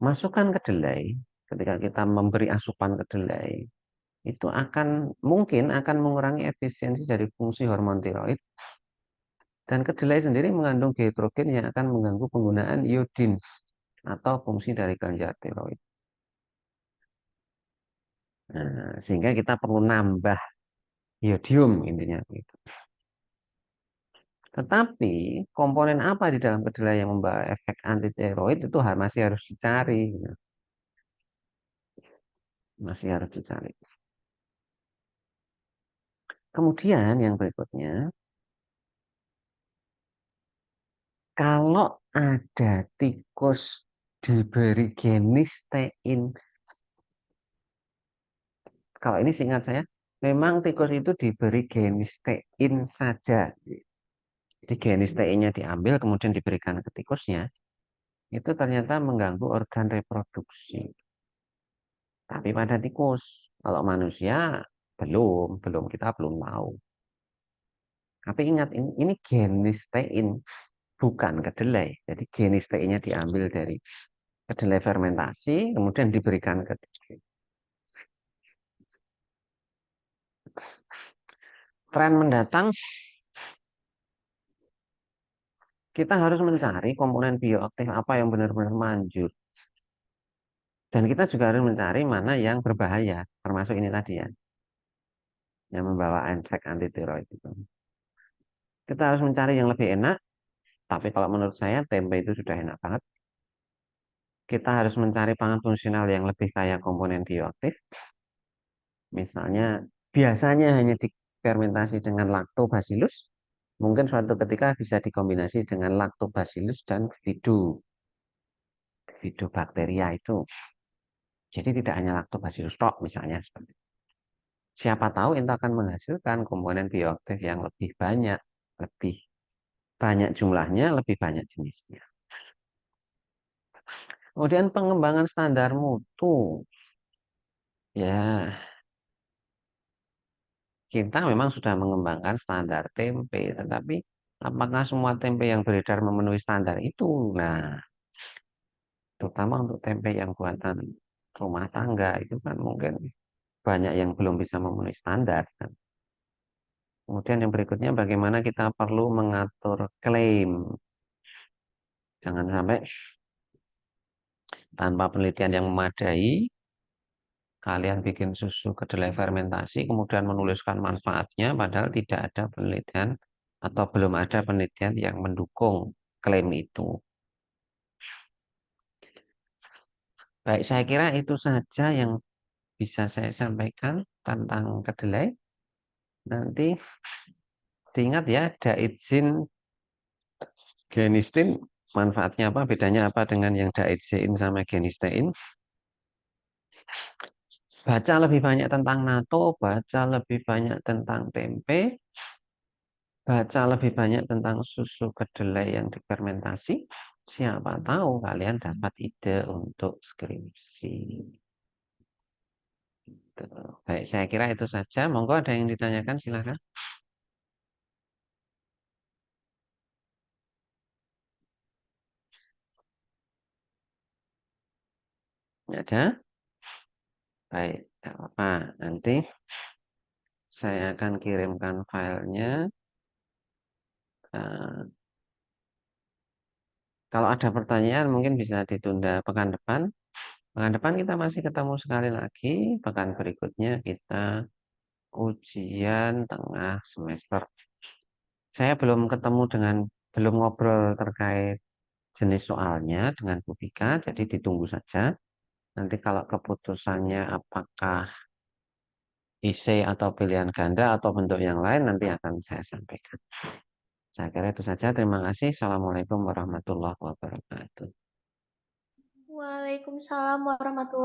masukkan kedelai ketika kita memberi asupan kedelai itu mungkin akan mengurangi efisiensi dari fungsi hormon tiroid dan kedelai sendiri mengandung dihidrogen yang akan mengganggu penggunaan iodin atau fungsi dari kelenjar tiroid. Nah, sehingga kita perlu nambah iodium intinya gitu. Tetapi komponen apa di dalam kedelai yang membawa efek anti tiroid itu masih harus dicari, gitu. Masih harus dicari. Kemudian yang berikutnya, kalau ada tikus diberi genistein, kalau ini seingat saya, memang tikus itu diberi genistein saja. Jadi genisteinnya diambil kemudian diberikan ke tikusnya, itu ternyata mengganggu organ reproduksi. Tapi pada tikus, kalau manusia belum kita belum tahu. Tapi ingat ini genistein bukan kedelai. Jadi genisteinnya diambil dari kedelai fermentasi, kemudian diberikan ke tren mendatang. Kita harus mencari komponen bioaktif apa yang benar-benar manjur. Dan kita juga harus mencari mana yang berbahaya, termasuk ini tadi ya, yang membawa efek anti tiroid itu. Kita harus mencari yang lebih enak, tapi kalau menurut saya tempe itu sudah enak banget. Kita harus mencari pangan fungsional yang lebih kaya komponen bioaktif. Misalnya, biasanya hanya difermentasi dengan lactobacillus. Mungkin suatu ketika bisa dikombinasi dengan lactobacillus dan bifidobacteria itu. Jadi tidak hanya lactobacillus tok misalnya seperti itu. Siapa tahu itu akan menghasilkan komponen bioaktif yang lebih banyak jumlahnya, lebih banyak jenisnya. Kemudian pengembangan standar mutu. Ya, kita memang sudah mengembangkan standar tempe, tetapi apakah semua tempe yang beredar memenuhi standar itu? Nah, terutama untuk tempe yang buatan rumah tangga itu kan mungkin banyak yang belum bisa memenuhi standar kan. Kemudian yang berikutnya bagaimana kita perlu mengatur klaim. Jangan sampai tanpa penelitian yang memadai kalian bikin susu kedelai fermentasi kemudian menuliskan manfaatnya padahal tidak ada penelitian atau belum ada penelitian yang mendukung klaim itu. Baik, saya kira itu saja yang bisa saya sampaikan. tentang kedelai, nanti diingat ya, daidzein, genistein, manfaatnya apa, bedanya apa dengan yang daidzein sama genistein. Baca lebih banyak tentang natto, baca lebih banyak tentang tempe, baca lebih banyak tentang susu kedelai yang difermentasi. Siapa tahu kalian dapat ide untuk skripsi. Baik, saya kira itu saja. Monggo ada yang ditanyakan, silakan. Ada? Baik, tidak apa-apa. Nanti saya akan kirimkan filenya. Eh, Kalau ada pertanyaan mungkin bisa ditunda pekan depan. Pekan depan kita masih ketemu sekali lagi. Pekan berikutnya kita ujian tengah semester. Saya belum ngobrol terkait jenis soalnya dengan Bu Bika, jadi ditunggu saja. Nanti kalau keputusannya apakah isi atau pilihan ganda atau bentuk yang lain nanti akan saya sampaikan. Saya kira itu saja. Terima kasih. Assalamualaikum warahmatullahi wabarakatuh. Waalaikumsalam warahmatullahi